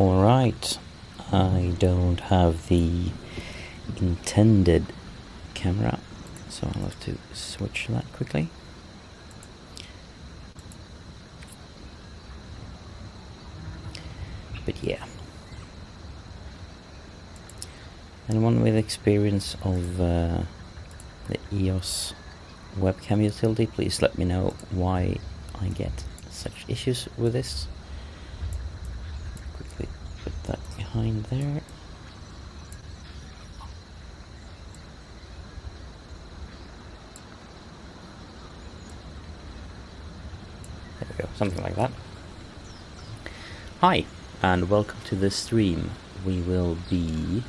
Alright, I don't have the intended camera, so I'll have to switch that quickly. But yeah. Anyone with experience of the EOS webcam utility, please let me know why I get such issues with this. Quickly put that behind there. There we go, something like that. Hi, and welcome to the stream. We will be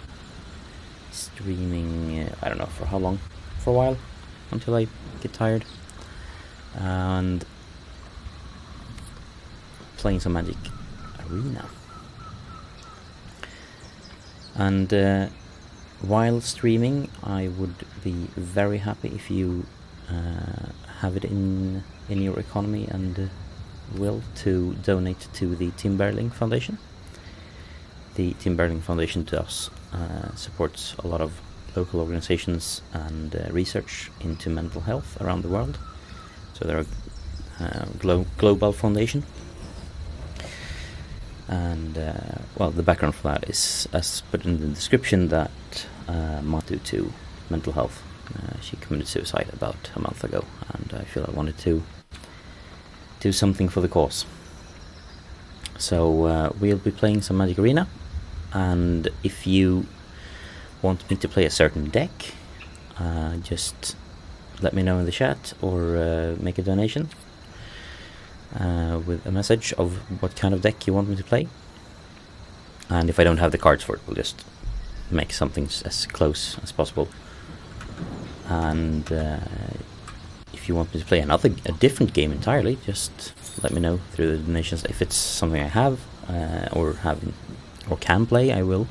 streaming, I don't know for how long, for a while, until I get tired, and playing some Magic Arena. And while streaming, I would be very happy if you have it in your economy and will to donate to the Tim Bergling Foundation. The Tim Bergling Foundation supports a lot of local organizations and research into mental health around the world. So they're a global foundation. And well, the background for that is, as put in the description, that due to mental health. She committed suicide about a month ago, and I feel I wanted to do something for the cause. So we'll be playing some Magic Arena, and if you want me to play a certain deck, just let me know in the chat or make a donation with a message of what kind of deck you want me to play. And if I don't have the cards for it, we'll just make something as close as possible. And if you want me to play a different game entirely, just let me know through the donations. If it's something I have or can play, I will.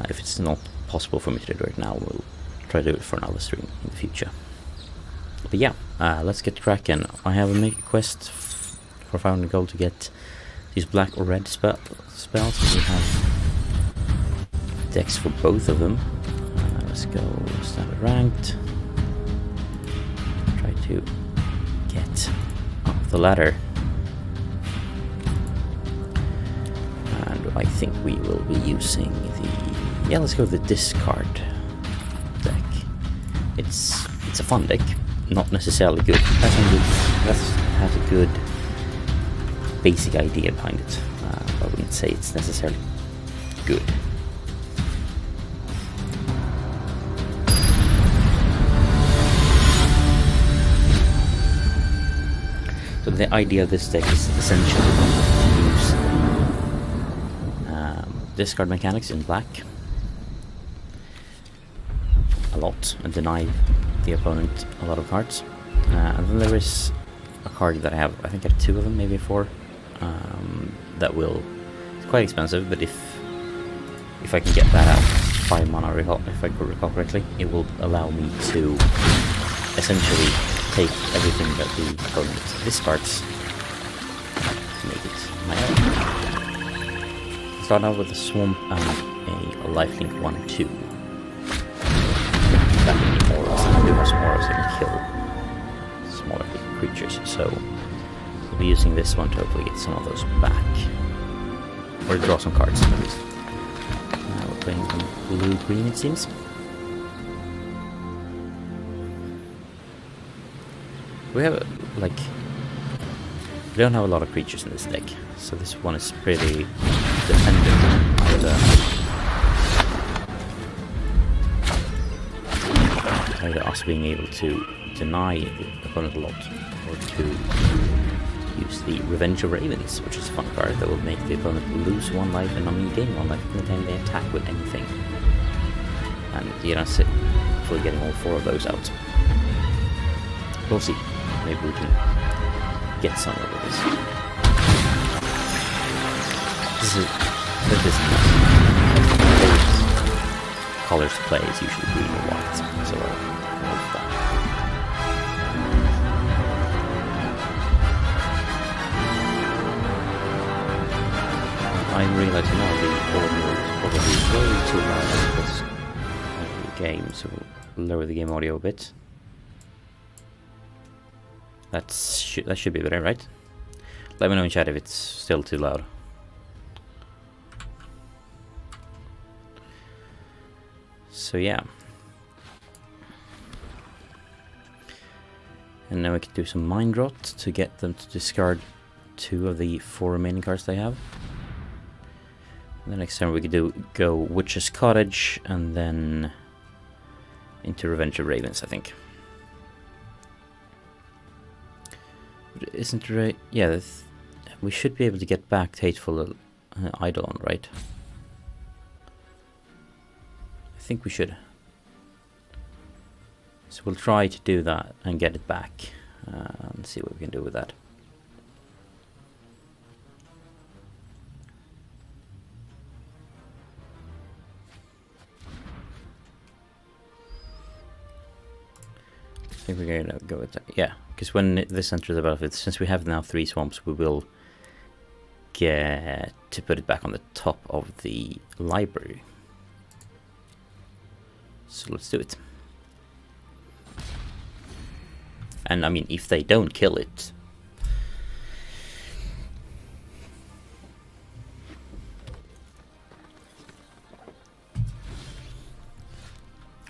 If it's not possible for me to do it now, we'll try to do it for another stream in the future. But yeah, let's get cracking. I have a quest for 500 gold to get these black or red spells. We have decks for both of them. Let's go standard ranked. Try to get up the ladder. And I think we will be using the... Yeah, let's go with the discard deck. It's a fun deck. Not necessarily good. That has a good basic idea behind it. I wouldn't say it's necessarily good. So the idea of this deck is essentially to use discard mechanics in black a lot and deny the opponent a lot of cards. And then there is a card that I have two of them, maybe four, that will... It's quite expensive, but if I can get that out 5 mana, if I recall correctly, it will allow me to essentially take everything that the opponent discards to make it my own. Start out with a swamp and a lifelink 1/2. That can be auras, and I do have some auras that can kill smaller creatures, so we'll be using this one to hopefully get some of those back. Or draw some cards at least. Now we're playing some blue-green, it seems. We have, we don't have a lot of creatures in this deck, so this one is pretty dependent on either us being able to deny the opponent a lot, or to use the Revenge of Ravens, which is a fun card that will make the opponent lose 1 life and only gain 1 life anytime they attack with anything. And you know, hopefully getting all 4 of those out. We'll see. Maybe we can get some over this. This colors to play is usually green or white, so I love that. I realizing now the audio is probably way too loud for this game, so we'll lower the game audio a bit. That should be better, right? Let me know in chat if it's still too loud. So yeah. And now we can do some mind rot to get them to discard 2 of the 4 remaining cards they have. And the next time we could go Witch's Cottage and then into Revenge of Ravens, I think. But isn't it? Yeah, we should be able to get back Hateful Eidolon, right? I think we should. So we'll try to do that and get it back and see what we can do with that. I think we're going to go with that. Yeah, because when this enters the battlefield, since we have now 3 swamps, we will get to put it back on the top of the library. So let's do it. And I mean, if they don't kill it,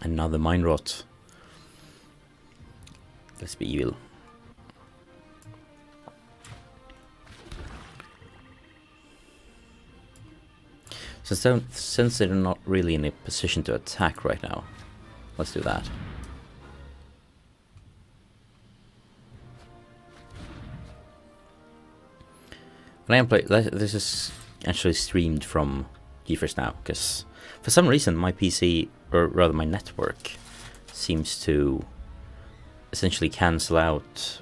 another mind rot. Let's be evil. Since they're not really in a position to attack right now, let's do that. When I am playing, this is actually streamed from GeForce Now, because for some reason my PC, or rather my network, seems to essentially cancel out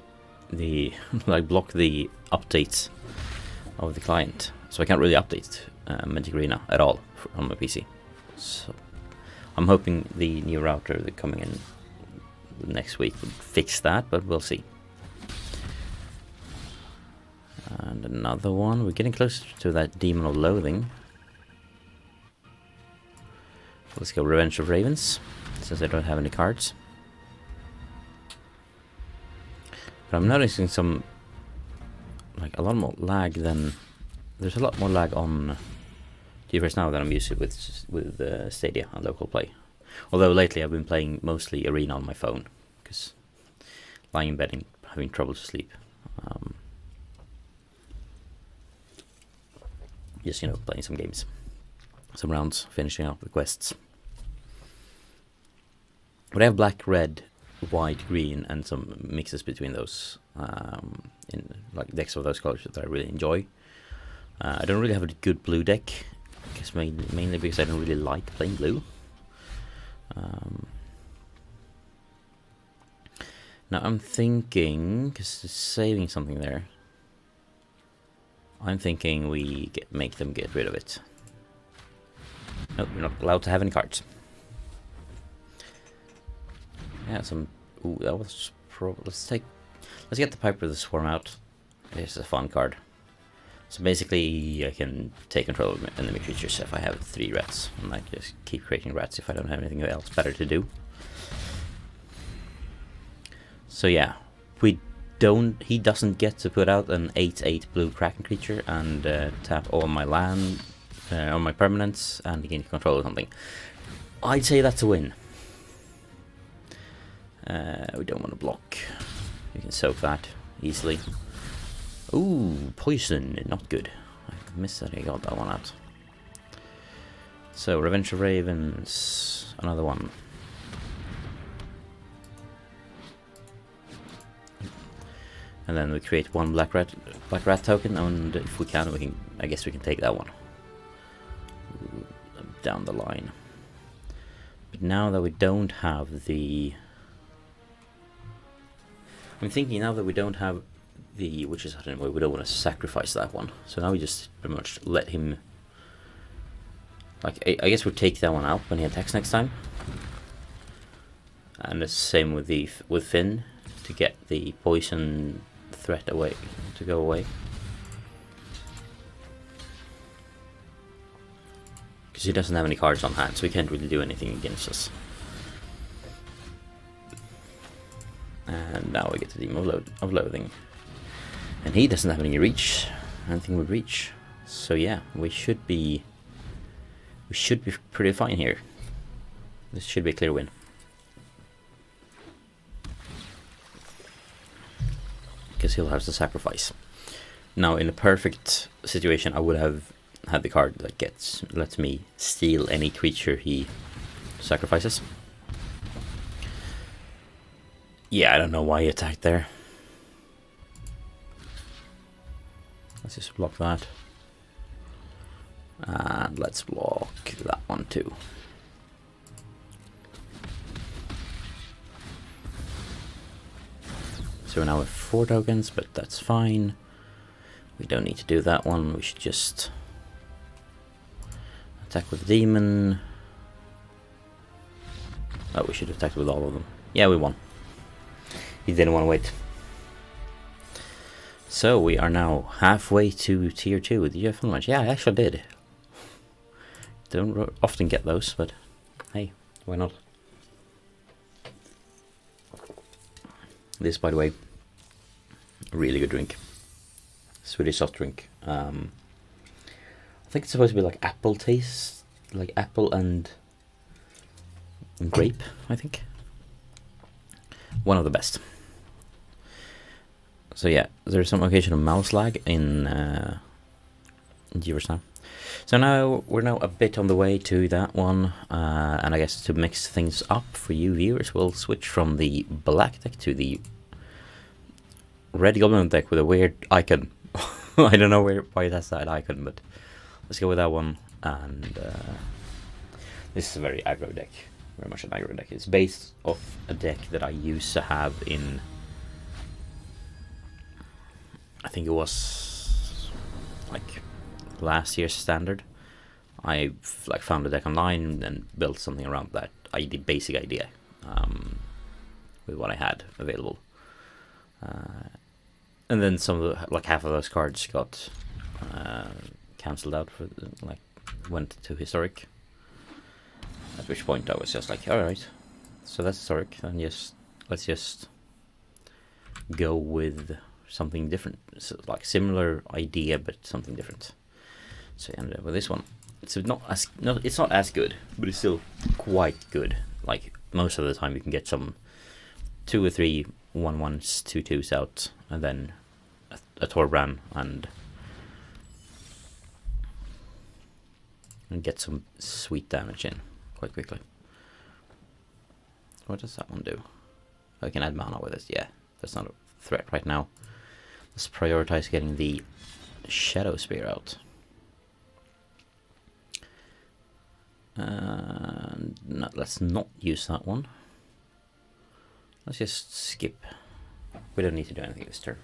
the, like block the updates of the client. So I can't really update Magic Arena at all on my PC. So I'm hoping the new router that's coming in next week will fix that, but we'll see. And another one. We're getting closer to that Demon of Loathing. Let's go Revenge of Ravens, since I don't have any cards. But I'm noticing some, like a lot more lag than, there's a lot more lag on GeForce Now than I'm used to with Stadia and local play. Although lately I've been playing mostly Arena on my phone, because lying in bed and having trouble to sleep. Just, you know, playing some games, some rounds, finishing up the quests. But I have black, red, white, green, and some mixes between those, in like decks of those colors that I really enjoy. I don't really have a good blue deck, I guess mainly because I don't really like playing blue. Now I'm thinking, because saving something there, I'm thinking we make them get rid of it. Nope, you're not allowed to have any cards. Yeah, some. Ooh, that was let's get the Piper of the Swarm out. It's a fun card. So basically, I can take control of enemy creatures if I have 3 rats, and I just keep creating rats if I don't have anything else better to do. So yeah, he doesn't get to put out an 8/8 blue Kraken creature and tap all my land, all my permanents, and gain control of something. I'd say that's a win. We don't want to block. You can soak that easily. Ooh, poison, not good. I missed that, I got that one out. So, Revenge of Ravens, another one. And then we create 1 black rat token, and if we can, I guess we can take that one down the line. But now that we don't have the, I'm thinking now that we don't have the Witch's Hut anymore, we don't want to sacrifice that one. So now we just pretty much let him, like, I guess we'll take that one out when he attacks next time. And the same with Finn, to get the poison threat away, to go away. because he doesn't have any cards on hand, so he can't really do anything against us. And now we get the Demon of Loathing. And he doesn't have any reach. Anything with reach. So yeah, we should be pretty fine here. This should be a clear win. Because he'll have to sacrifice. Now, in a perfect situation, I would have had the card that lets me steal any creature he sacrifices. Yeah, I don't know why he attacked there. Let's just block that. And let's block that one too. So now we have 4 tokens, but that's fine. We don't need to do that one. We should just attack with the demon. Oh, we should attack with all of them. Yeah, we won. He didn't want to wait. So we are now halfway to tier 2 with the UFO match. Yeah, I actually did. Don't often get those, but hey, why not? This, by the way, a really good drink. Swedish soft drink. I think it's supposed to be like apple taste, like apple and grape, I think. One of the best. So yeah, there's some occasional mouse lag in viewers now. So now we're a bit on the way to that one, and I guess to mix things up for you viewers, we'll switch from the black deck to the red goblin deck with a weird icon. I don't know why it has that icon, but let's go with that one. And this is a very aggro deck, very much an aggro deck. It's based off a deck that I used to have in, I think it was like last year's standard. I found a deck online and built something around that basic idea with what I had available. And then some of the, half of those cards got cancelled out for went to historic. At which point I was just like, all right, so that's historic, and let's just go with something different, so, similar idea but something different. So I ended up with this one. It's not as good, but it's still quite good. Like most of the time, you can get some 2 or 3 1/1s, 2/2s out, and then a Torbran and get some sweet damage in quite quickly. What does that one do? Oh, I can add mana with it. Yeah, that's not a threat right now. Let's prioritize getting the Shadow Spear out. No, let's not use that one. Let's just skip. We don't need to do anything this turn.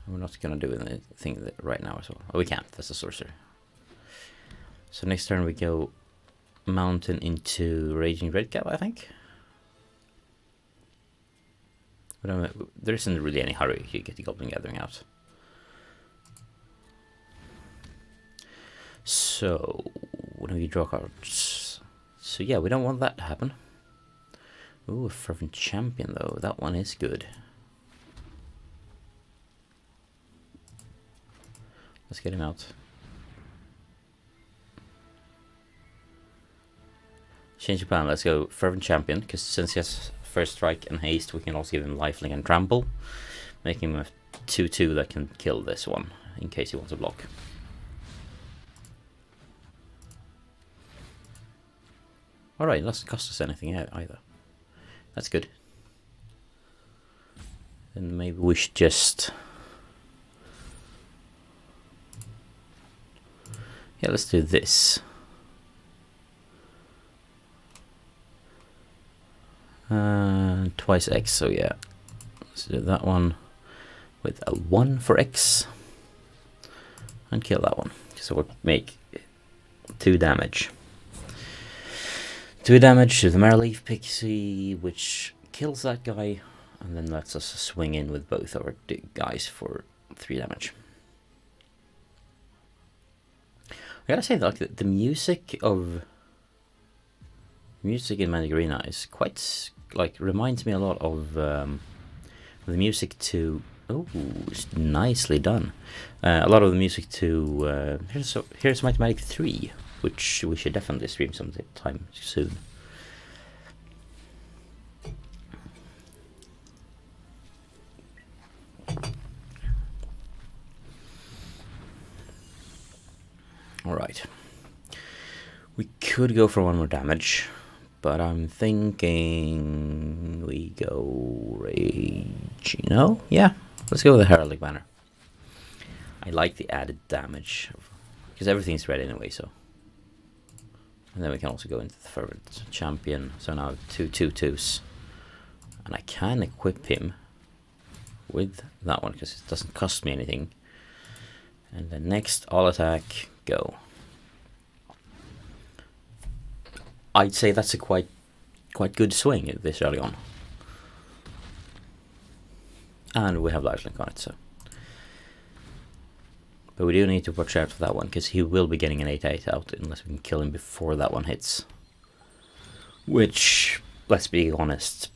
We're not gonna do anything right now as well. Oh, we can't. That's a sorcerer. So next turn we go Mountain into Raging Redcap, I think. But there isn't really any hurry to get the Goblin Gathering out. So when we draw cards, so yeah, we don't want that to happen. Ooh, a Fervent Champion though. That one is good. Let's get him out. Change the plan. Let's go Fervent Champion, because since he has First Strike and Haste, we can also give him Lifelink and Trample, making him a 2/2 that can kill this one in case he wants to block. Alright, it doesn't cost us anything either. That's good. Then maybe we should just... yeah, let's do this. Twice X, so yeah. Let's do that one with a 1 for X. And kill that one. So we'll make 2 damage. 2 damage to the Maraleaf Pixie, which kills that guy, and then lets us swing in with both our guys for 3 damage. gotta say, like the music in Magic Arena is quite like reminds me a lot of the music to. Oh, it's nicely done. A lot of the music to here's Might and Magic 3, which we should definitely stream sometime soon. Alright. We could go for one more damage, but I'm thinking we go Rage. No? Yeah. Let's go with the Heraldic Banner. I like the added damage, because everything's red anyway, so. And then we can also go into the Fervent Champion, so now 2 2/2s. And I can equip him with that one, because it doesn't cost me anything. And then next, all attack, go. I'd say that's a quite good swing this early on. And we have Lifelink on it, so. But we do need to watch out for that one, because he will be getting an 8/8 out unless we can kill him before that one hits. Which, let's be honest,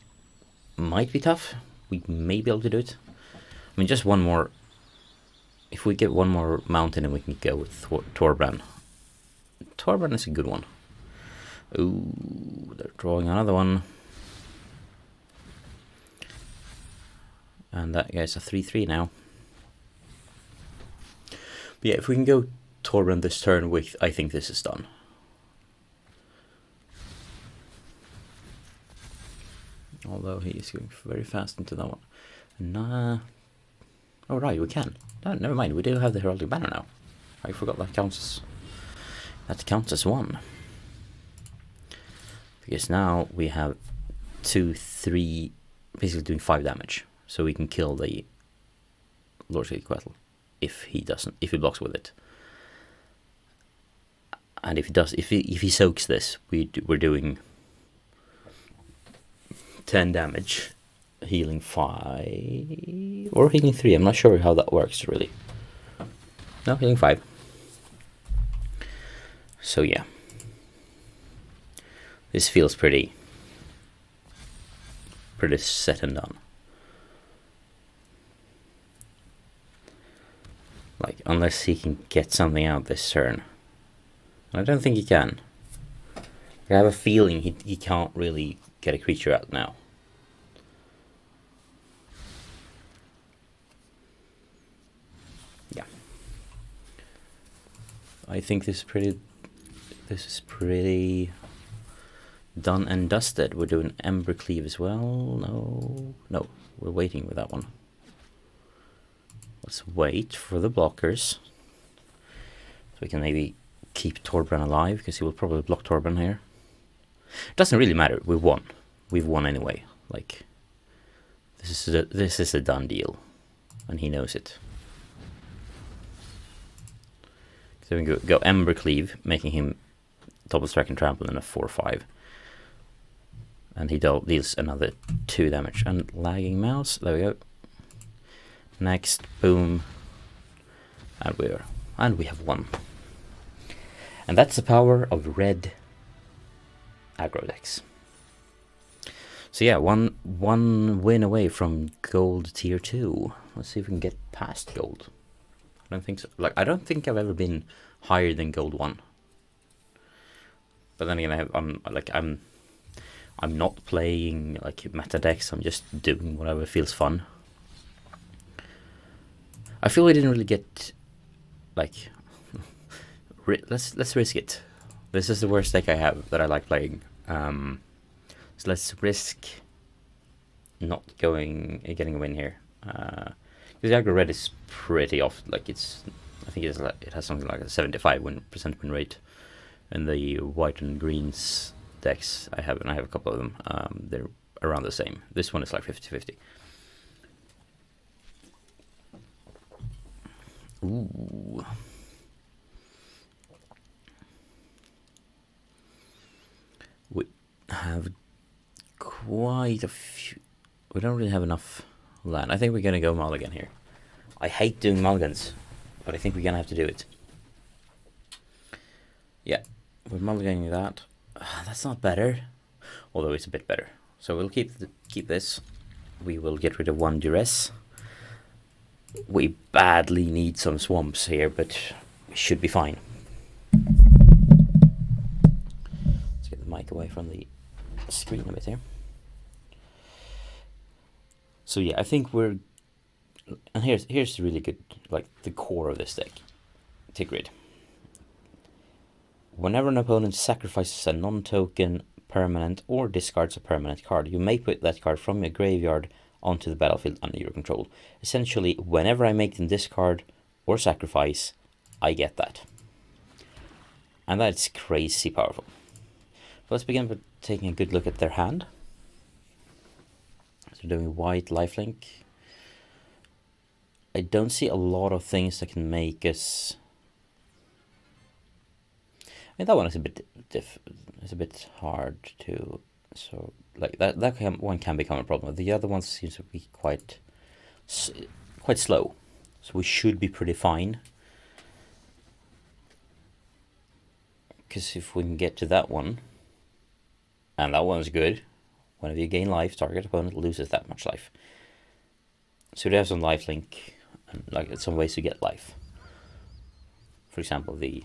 might be tough. We may be able to do it. I mean, just one more. If we get one more mountain, and we can go with Torbran. Torbran is a good one. Ooh, they're drawing another one. And that guy's a 3/3 now. But yeah, if we can go Torbran this turn, I think this is done. Although he is going very fast into that one. Nah. Oh right, we can. No, never mind. We do have the Heraldic Banner now. I forgot that counts as one. Because now we have 2, 3, basically doing 5 damage. So we can kill the Lord's Quetzal if he blocks with it. And if he soaks this, we're doing 10 damage, healing 5 or healing 3. I'm not sure how that works really. No, healing 5. So yeah. This feels pretty set and done. Like, unless he can get something out this turn. I don't think he can. I have a feeling he can't really get a creature out now. Yeah. I think this is pretty done and dusted. We're doing Embercleave as well. No, we're waiting with that one. Let's wait for the blockers. So we can maybe keep Torbran alive, because he will probably block Torbran here. It doesn't really matter. We won. We've won anyway. Like, this is a done deal, and he knows it. So we can go Embercleave, making him double strike and trample in a 4/5. And he deals another 2 damage. And lagging mouse, there we go. Next, boom. And we have won. And that's the power of red aggro decks. So yeah, one win away from gold tier 2. Let's see if we can get past gold. I don't think so. Like, I don't think I've ever been higher than gold 1. But then again, I'm not playing like meta decks. I'm just doing whatever feels fun. I feel we didn't really get like. Let's risk it. This is the worst deck I have that I like playing. So let's risk not getting a win here. Because the aggro red is pretty off. Like I think it has something like a 75% win rate. And the white and greens decks I have a couple of them. They're around the same. This one is like 50-50. Ooh. We have quite a few. We don't really have enough land. I think we're gonna go mulligan here. I hate doing mulligans, but I think we're gonna have to do it. Yeah, we're mulliganing that. That's not better, although it's a bit better. So we'll keep this. We will get rid of 1 duress. We badly need some swamps here, but we should be fine. Let's get the mic away from the screen a bit here. So yeah, I think we're... And here's the really good, like, the core of this deck. Take grid. Whenever an opponent sacrifices a non-token, permanent, or discards a permanent card, you may put that card from your graveyard onto the battlefield under your control. Essentially, whenever I make them discard or sacrifice, I get that. And that's crazy powerful. Let's begin by taking a good look at their hand. So doing white lifelink. I don't see a lot of things that can make us... I mean, that one is a bit it's a bit hard to... So, like, that one can become a problem. The other one seems to be quite slow. So we should be pretty fine. Because if we can get to that one, and that one's good, whenever you gain life, target opponent loses that much life. So we have some lifelink, and like some ways to get life. For example, the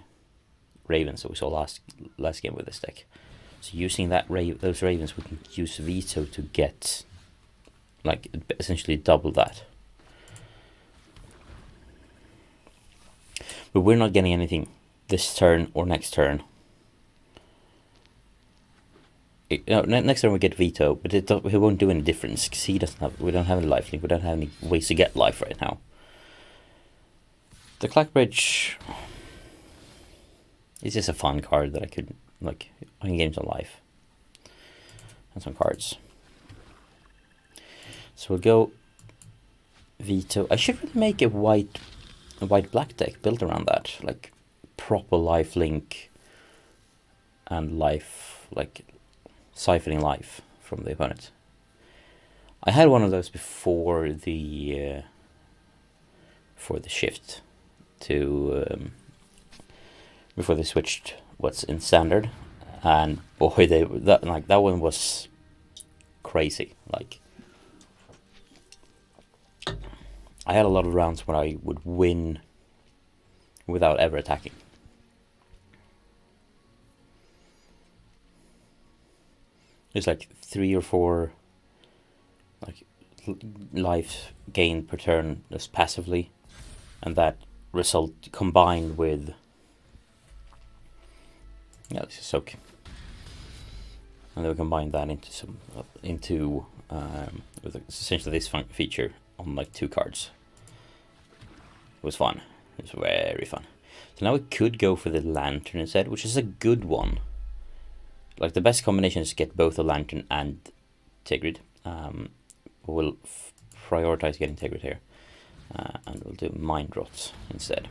ravens that we saw last game with this deck. So using those ravens, we can use veto to get, like, essentially double that. But we're not getting anything this turn or next turn. Next turn we get veto, but it won't do any difference because we don't have any lifelink. We don't have any ways to get life right now. The Clackbridge is just a fun card that I can gain some life and some cards. So we'll go veto. I should really make a white black deck built around that, like proper lifelink and life, like siphoning life from the opponent. I had one of those before the shift to before they switched what's in standard, and boy, that one was crazy. Like, I had a lot of rounds where I would win without ever attacking. There's like 3 or 4 like life gain per turn just passively, and that result combined with this is soak, and then we combine that into with essentially this feature on like 2 cards. It was fun. It was very fun. So now we could go for the lantern instead, which is a good one. Like, the best combination is to get both a lantern and Tigrid. We'll prioritize getting Tigrid here, and we'll do Mind Rot instead.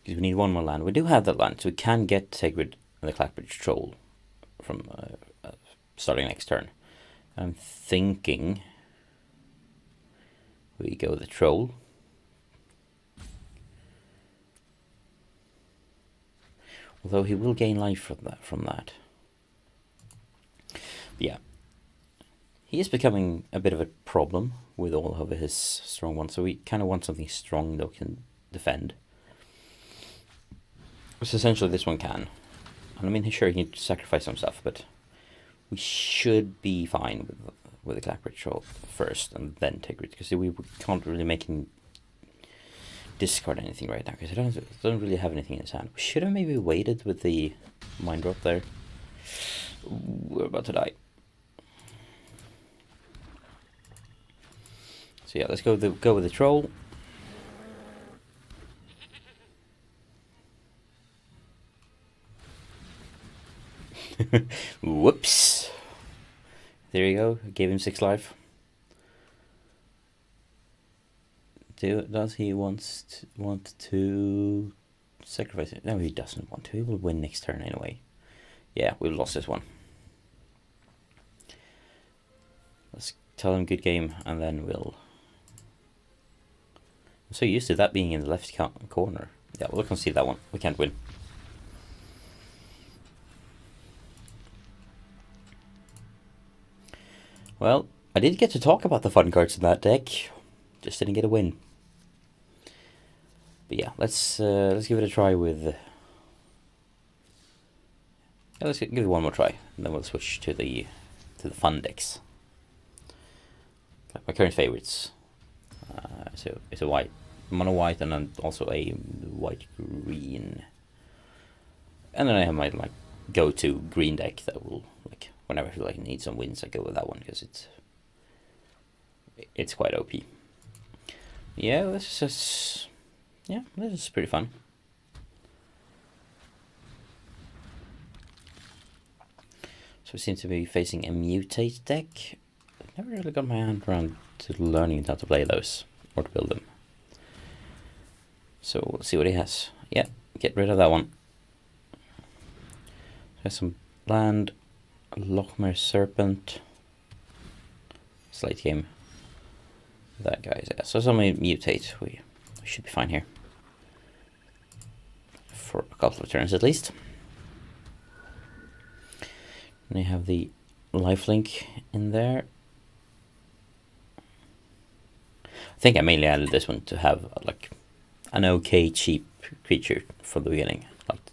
Because we need 1 more land. We do have that land, so we can get Tigrid and the Clackbridge Troll from starting next turn. I'm thinking we go the Troll. Although he will gain life from that. But yeah. He is becoming a bit of a problem with all of his strong ones, so we kind of want something strong that can defend. Which essentially this one can. And I mean, sure, he needs to sacrifice some stuff, but we should be fine with the Clackbridge Troll first, and then Tigrid, because we can't really make him discard anything right now, because he doesn't really have anything in his hand. We should have maybe waited with the Mind Drop there. We're about to die. So yeah, let's go with the Troll. Whoops. There you go. I gave him 6 life. Does he want to sacrifice it? No, he doesn't want to. He will win next turn anyway. Yeah, we've lost this one. Let's tell him good game, and then we'll... I'm so used to that being in the left corner. Yeah, we'll concede that one. We can't win. Well, I did get to talk about the fun cards in that deck. Just didn't get a win. But yeah, let's give it a try with. Yeah, let's give it one more try, and then we'll switch to the fun decks. My current favorites. So it's a white, mono white, and then also a white green. And then I have my like go-to green deck that will like whenever I feel like I need some wins, I go with that one because it's quite OP. Yeah, this is pretty fun. So we seem to be facing a mutate deck. I've never really got my hand around to learning how to play those or to build them. So we'll see what he has. Yeah, get rid of that one. Has some land, Lochmere Serpent. Slate game. That guy's yeah. So somebody mutate. We should be fine here. For a couple of turns at least. And you have the lifelink in there. I think I mainly added this one to have like an okay cheap creature from the beginning. Like,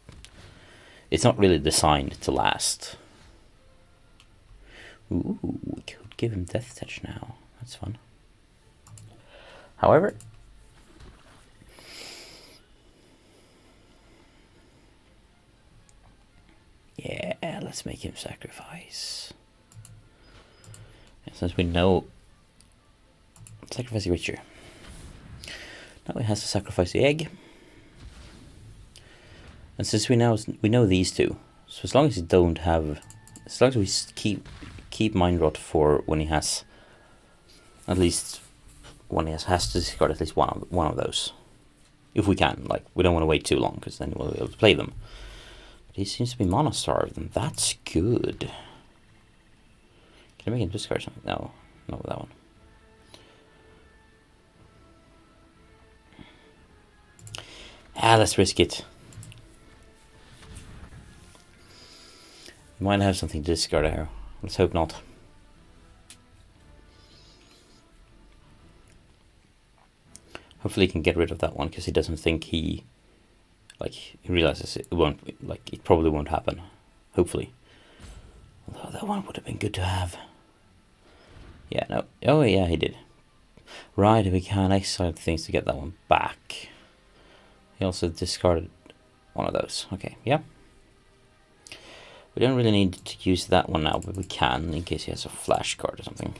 it's not really designed to last. Ooh, we could give him Death Touch now. That's fun. However, yeah, let's make him sacrifice. Since we know sacrifice a creature. Now he has to sacrifice the egg. And since we know these two, so as long as we keep Mind Rot for when he has at least has to discard at least one of those. If we can, like we don't want to wait too long because then we'll be able to play them. But he seems to be mana starved, and that's good. Can I make him discard something? No, not with that one. Let's risk it. Might have something to discard here. Let's hope not. Hopefully he can get rid of that one because he doesn't think he realizes it probably won't happen. Hopefully. Although that one would have been good to have. Yeah, no. Oh yeah, he did. Right, we can exile things to get that one back. He also discarded one of those. Okay, yeah. We don't really need to use that one now, but we can in case he has a flash card or something.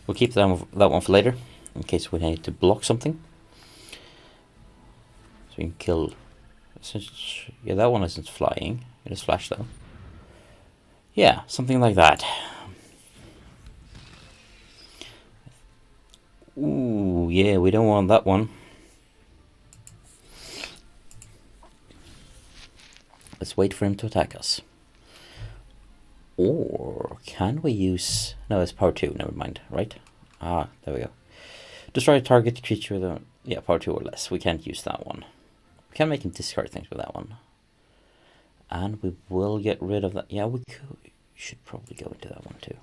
We'll keep that one for later, in case we need to block something. So we can kill. Yeah, that one isn't flying. It is flash though. Yeah, something like that. Ooh, yeah, we don't want that one. Let's wait for him to attack us. Or can we use... No, it's power 2, never mind, right? Ah, there we go. Destroy a target creature with a... Yeah, power 2 or less. We can't use that one. We can make him discard things with that one. And we will get rid of that. Yeah, we should probably go into that one too.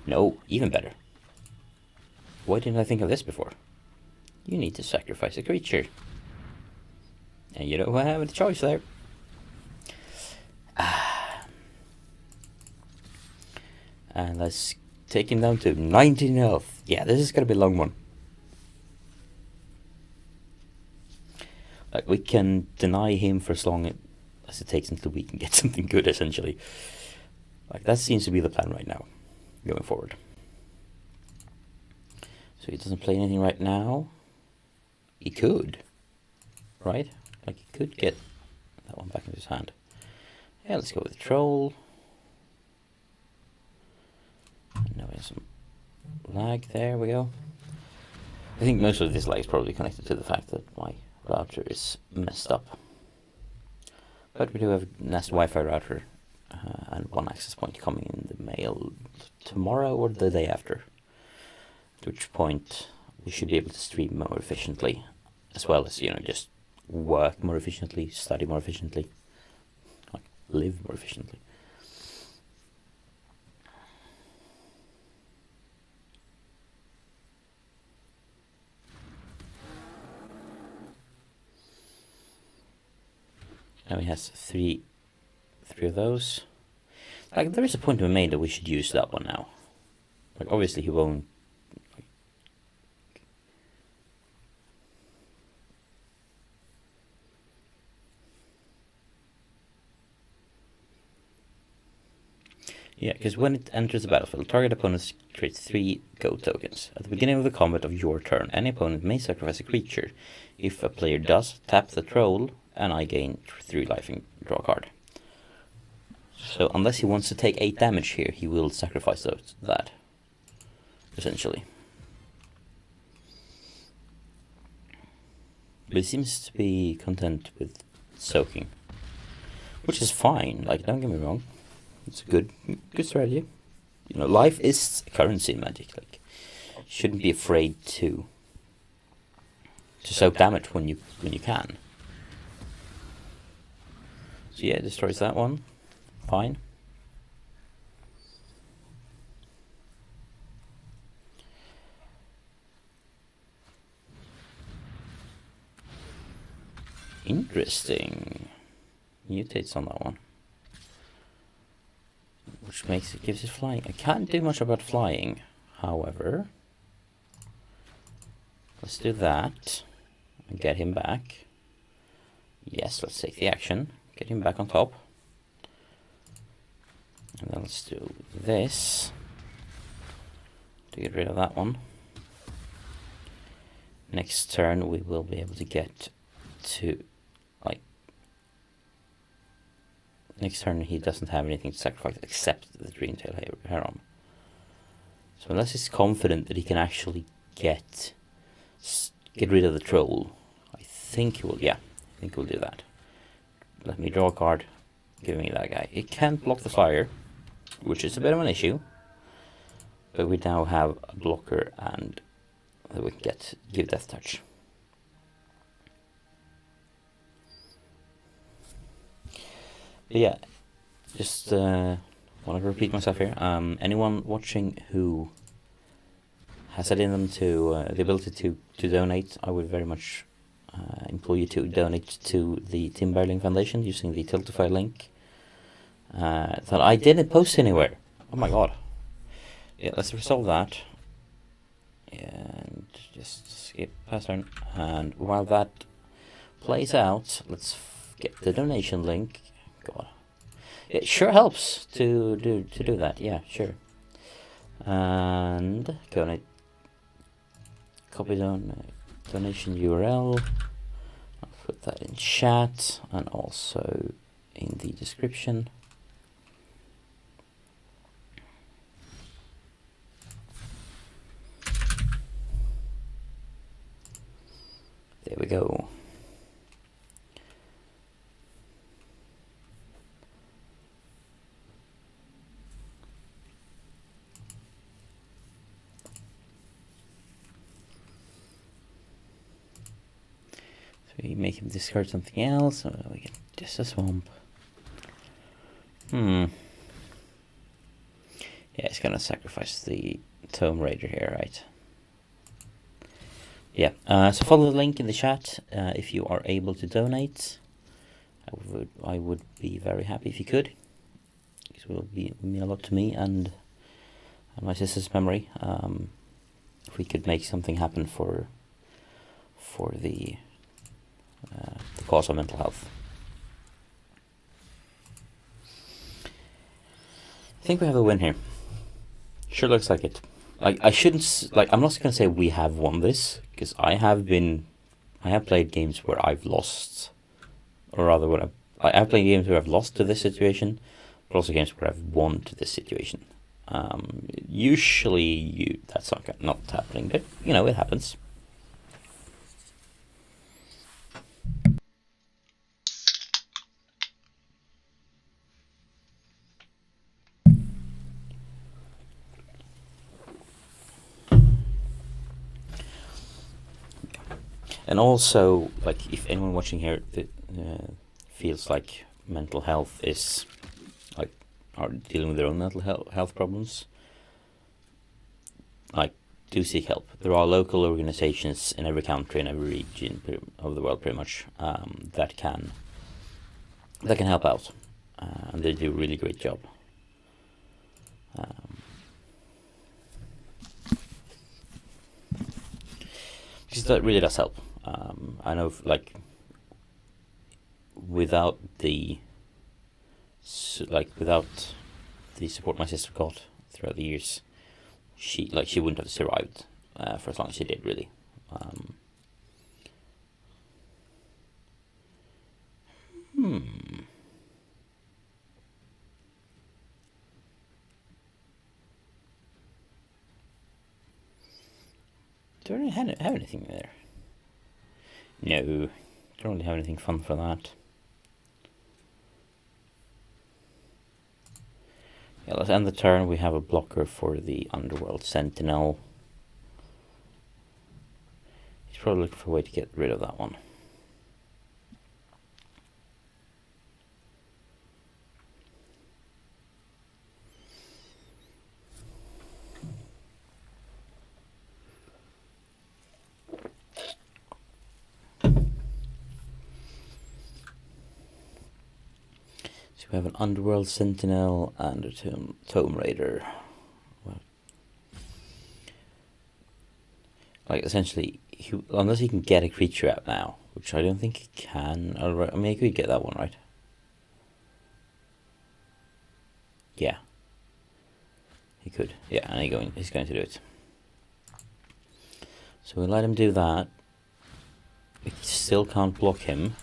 No, even better. Why didn't I think of this before? You need to sacrifice a creature. And you don't have a choice there. And let's take him down to 19 health. Yeah, this is going to be a long one. Like, we can deny him for as long as it takes until we can get something good, essentially. Like, that seems to be the plan right now, going forward. So he doesn't play anything right now. He could, right? Like, he could get that one back into his hand. Yeah, let's go with the Troll. Now we have some lag. There we go. I think most of this lag is probably connected to the fact that my router is messed up. But we do have a Nest Wi-Fi router and one access point coming in the mail tomorrow or the day after. At which point we should be able to stream more efficiently, as well as, just work more efficiently, study more efficiently, like live more efficiently. Now he has three of those. Like, there is a point to be made that we should use that one now. Like, obviously he won't. Yeah, because when it enters the battlefield, target opponent creates 3 gold tokens. At the beginning of the combat of your turn, any opponent may sacrifice a creature. If a player does, tap the troll, and I gain 3 life and draw a card. So unless he wants to take 8 damage here, he will sacrifice that, essentially. But he seems to be content with soaking, which is fine. Like, don't get me wrong, it's a good strategy. You know, life is currency in Magic. Like, you shouldn't be afraid to soak damage when you can. So yeah, destroys that one. Fine. Interesting. Mutates on that one, which gives it flying. I can't do much about flying, however. Let's do that and get him back. Yes, let's take the action. Get him back on top. And then let's do this to get rid of that one. Next turn we will be able to get to, like, next turn he doesn't have anything to sacrifice except the Dreamtail Heron. So unless he's confident that he can actually get rid of the troll, I think he will. Yeah, I think he'll do that. Let me draw a card. Give me that guy. It can't block the fire, which is a bit of an issue. But we now have a blocker, and we can give Death Touch. But yeah, just want to repeat myself here. Anyone watching who has it in them to the ability to donate, I would very much implore you to donate to the Tim Bergling Foundation using the Tiltify link that I didn't post anywhere. Oh my god. Yeah, let's resolve that. And just skip past turn. And while that plays out, let's get the donation link. God, it sure helps to do that. Yeah, sure. And donate. Copy donation URL. I'll put that in chat and also in the description. There we go. So we make him discard something else, so we get just a swamp. Yeah, he's gonna sacrifice the Tome Raider here, right? Yeah, so follow the link in the chat if you are able to donate. I would be very happy if you could. It will mean a lot to me and my sister's memory. If we could make something happen for the cause of mental health. I think we have a win here. Sure looks like it. I shouldn't, like, I'm not gonna say we have won this, because I have played games where I've lost, or rather I've played games where I've lost to this situation, but also games where I've won to this situation. Usually that's not happening, but you know, it happens. And also, like, if anyone watching here feels like mental health is, like, are dealing with their own mental health problems, like, do seek help. There are local organizations in every country and every region of the world, pretty much, that can help out, and they do a really great job. Because that really does help. I know, like, without the support my sister got throughout the years, she wouldn't have survived for as long as she did, really. Do I have anything there? No, don't really have anything fun for that. Yeah, let's end the turn. We have a blocker for the Underworld Sentinel. He's probably looking for a way to get rid of that one. So we have an Underworld Sentinel and a Tome Raider. Well, like, essentially, unless he can get a creature out now, which I don't think he can. I mean, he could get that one, right? Yeah. He could. Yeah, and he's going to do it. So we let him do that. We still can't block him.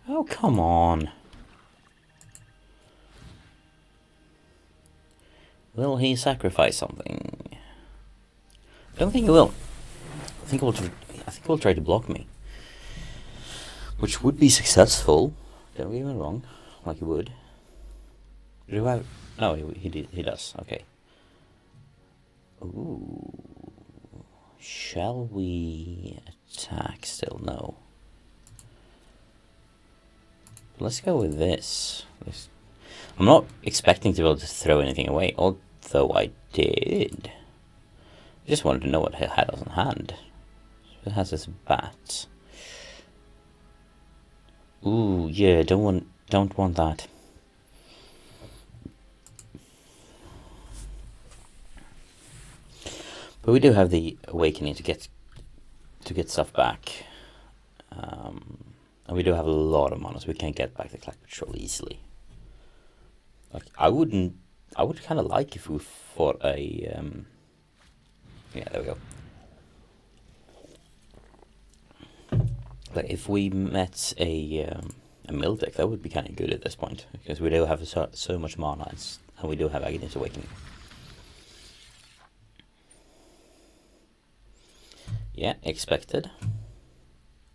Oh, come on. Will he sacrifice something? I don't think he will. I think he'll try to block me, which would be successful. Don't get me wrong, like he would. Do I? No, he does. Okay. Ooh. Shall we attack still? No. Let's go with this. I'm not expecting to be able to throw anything away, although I did. I just wanted to know what it had on hand. So it has this bat. Ooh, yeah, don't want that. But we do have the Awakening to get stuff back. And we do have a lot of mana, so we can get back the Clack Patrol easily. Like, I would kind of like if we fought a... yeah, there we go. Like, if we met a mill deck, that would be kind of good at this point, because we do have so much mana, and we do have Aghanim Awakening. Yeah, expected.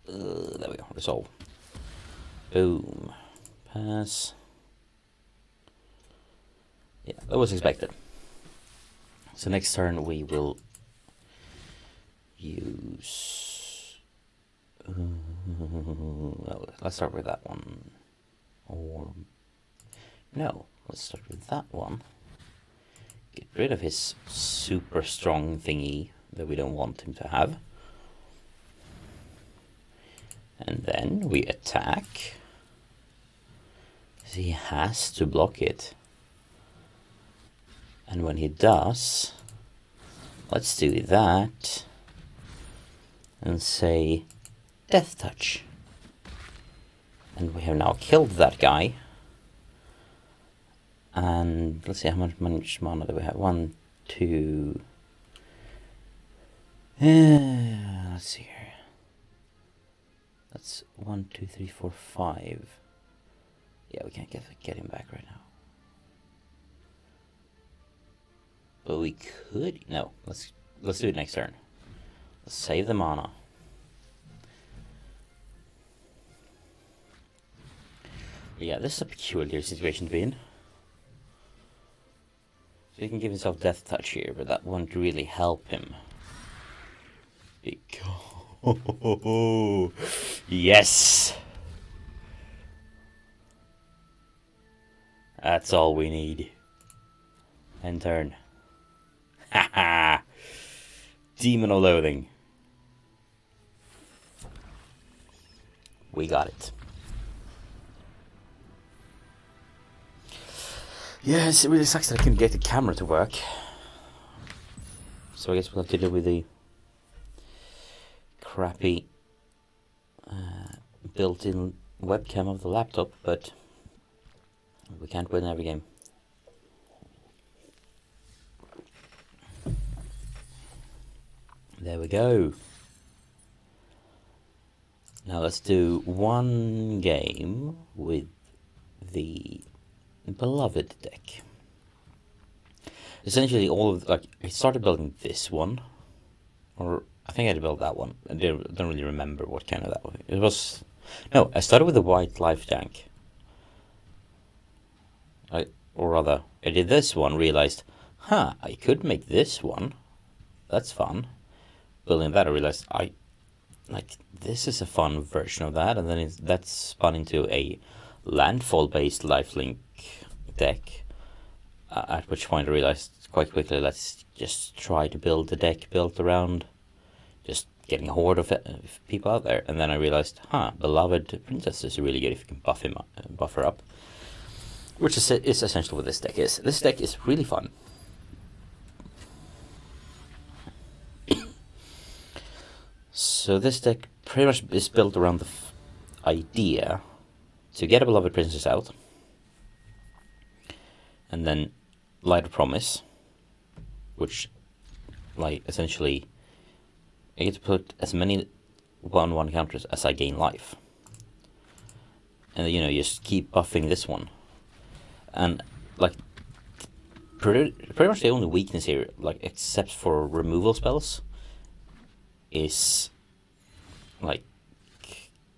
There we go, resolve. Boom. Pass. Yeah, that was expected. So next turn we will use... well, let's start with that one. Or... no, let's start with that one. Get rid of his super strong thingy that we don't want him to have. And then we attack. He has to block it. And when he does, let's do that. And say, Death Touch. And we have now killed that guy. And let's see how much mana do we have. 1, 2... let's see here. That's 1, 2, 3, 4, 5. Yeah, we can't get him back right now. But we could... no, let's do it next turn. Let's save the mana. Yeah, this is a peculiar situation to be in. So he can give himself death touch here, but that won't really help him. Yes! That's all we need. End turn. Haha! Demon of Loathing. We got it. Yes, it really sucks that I couldn't get the camera to work. So I guess we'll have to deal with the crappy built-in webcam of the laptop, but we can't win every game. There we go. Now let's do one game with the Beloved deck. Essentially all of, like, I started building this one, or I think I had built that one. I don't really remember what kind of that was. It was, no, I started with the white life tank. Or rather, I did this one, realized, I could make this one. That's fun. Building that, I realized, this is a fun version of that, and then that spun into a landfall-based lifelink deck. At which point I realized quite quickly, let's just try to build the deck built around just getting a horde of people out there. And then I realized, Beloved Princess is really good if you can buff her up. Which is essentially what this deck is. This deck is really fun. So this deck pretty much is built around the idea to get a Beloved Princess out, and then Light of Promise, which, like, essentially, I get to put as many 1/1 counters as I gain life. And, just keep buffing this one. And, like, pretty much the only weakness here, like, except for removal spells, is, like,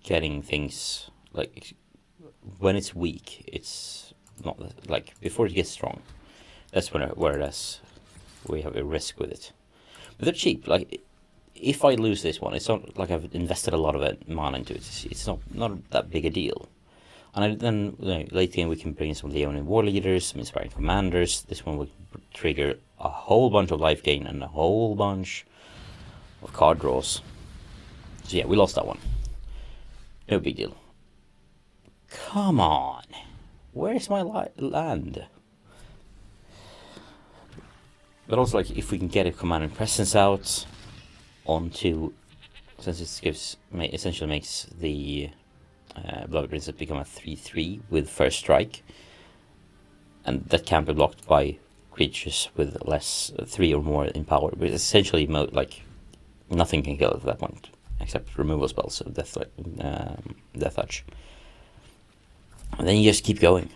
getting things, like, when it's weak, it's not, like, before it gets strong, that's whereas we have a risk with it. But they're cheap. Like, if I lose this one, it's not like I've invested a lot of mana into it. It's not that big a deal. And then late game we can bring in some Leonin War Leaders, some Inspiring Commanders. This one will trigger a whole bunch of life gain and a whole bunch of card draws. So yeah, we lost that one. No big deal. Come on. Where's my land? But also, like, if we can get a Command and Presence out onto, since it essentially makes the Beloved Princess become a 3/3 with first strike, and that can't be blocked by creatures with less 3 or more in power. But essentially, like, nothing can kill it at that point except removal spells, so Death Touch. And then you just keep going.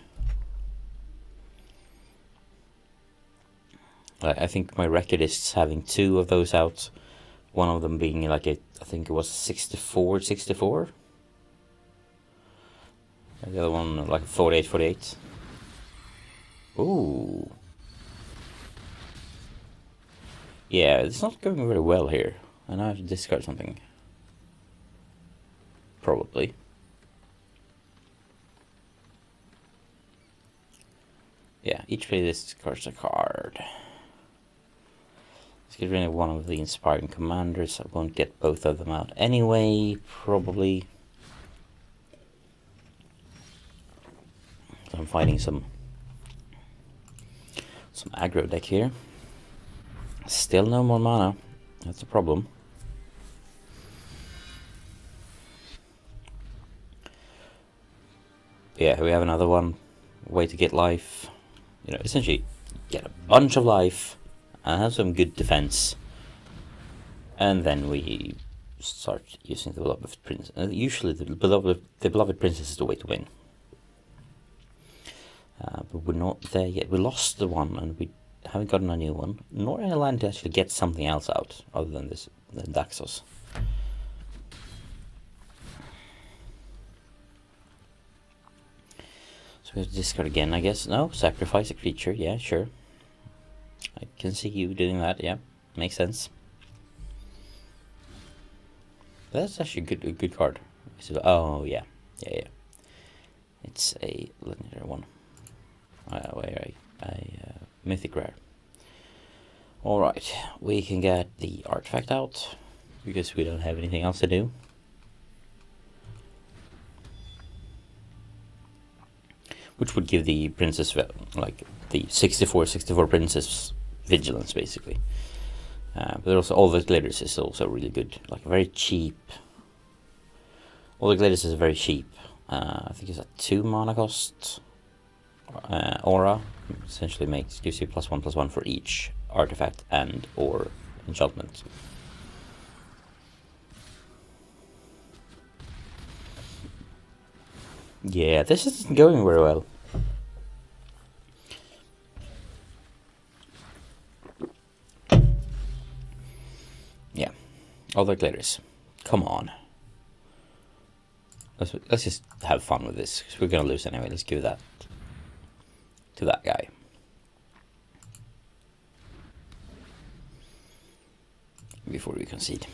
I think my record is having 2 of those out. One of them being like I think it was 64. And the other one like 48. Ooh. Yeah, it's not going very well here. And I have to discard something. Probably. Yeah, each play discards a card. Let's get rid of one of the Inspiring Commanders. I won't get both of them out anyway, probably. So I'm fighting some aggro deck here. Still no more mana. That's a problem. Yeah, we have another one. Way to get life. Essentially get a bunch of life and have some good defense. And then we start using the Beloved Princess. Usually the Beloved Princess is the way to win. But we're not there yet. We lost the one and we haven't gotten a new one. Nor any land to actually get something else out other than this, the Daxos. Discard again, I guess. No, sacrifice a creature. Yeah, sure. I can see you doing that. Yeah, makes sense. That's actually a good card. Oh yeah, yeah. It's a legendary one. Mythic rare. All right, we can get the artifact out because we don't have anything else to do. Which would give the princess, like the 64 princess vigilance, basically. But also all the glitters is also really good. Like very cheap. All the glitters is very cheap. I think it's a 2 mana cost. Aura essentially gives you +1/+1 for each artifact and or enchantment. Yeah, this isn't going very well. Yeah, all the glitters. Come on. Let's just have fun with this, because we're gonna lose anyway. Let's give that to that guy. Before we concede.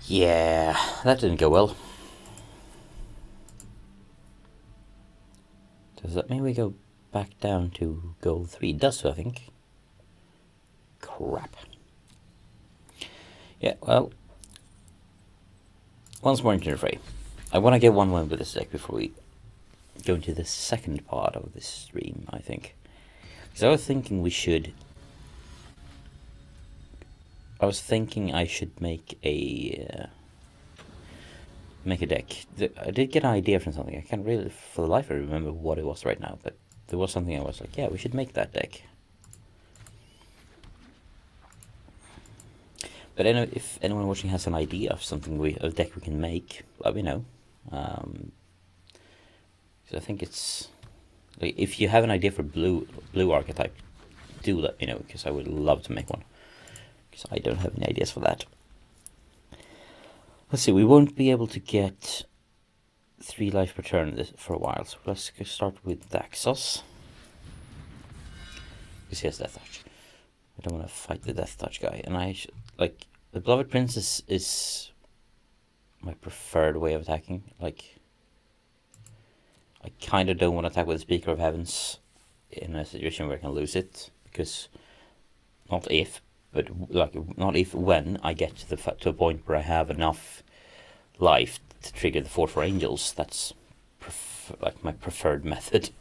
Yeah, that didn't go well. Does that mean we go back down to gold 3? It does, I think. Crap. Yeah, well, once more into the fray. I want to get one win with this deck before we go into the second part of this stream, I think. Because I was thinking I should make a deck. I did get an idea from something. I can't really, for the life of me, remember what it was right now, but there was something I was like, yeah, we should make that deck. But anyway, if anyone watching has an idea of something a deck we can make, let me know. Because I think it's like, if you have an idea for blue archetype, do let me know, because I would love to make one. Because I don't have any ideas for that. Let's see, we won't be able to get 3 life per turn for a while, so let's start with Daxos. Because he has Death Touch. I don't want to fight the Death Touch guy, and like, the Beloved Princess is my preferred way of attacking. Like, I kind of don't want to attack with the Speaker of Heavens in a situation where I can lose it, because not if when I get to a point where I have enough life to trigger the Fort for Angels. That's like my preferred method.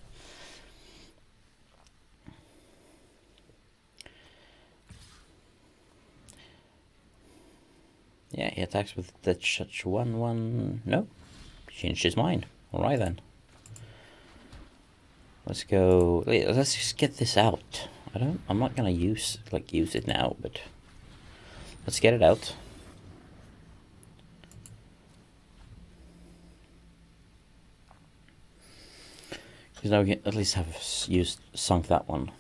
Yeah, he attacks with that such 1/1. No, changed his mind. All right then. Let's go. Let's just get this out. I'm not gonna use it now, but let's get it out. Because now we can at least have sunk that one.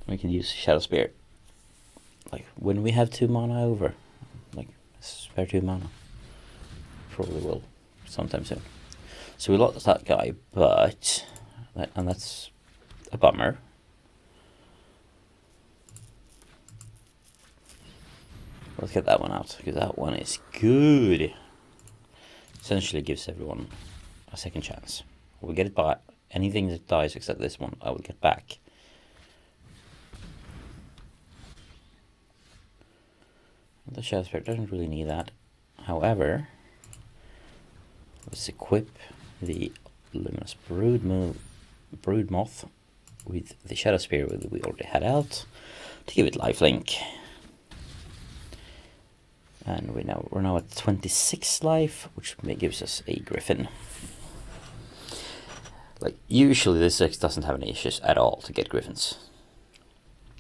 We can use Shadow Spear. Like, when we have 2 mana over, like, spare 2 mana. Probably will sometime soon. So we lost that guy, and that's a bummer. Let's get that one out, because that one is good. Essentially gives everyone a second chance. We'll get it back. Anything that dies except this one, I will get back. The Shadow Spirit doesn't really need that. However, let's equip the Luminous Brood Moth with the Shadow Spear that we already had out to give it lifelink. And we're now at 26 life, which gives us a Griffin. Like, usually this deck doesn't have any issues at all to get Griffins.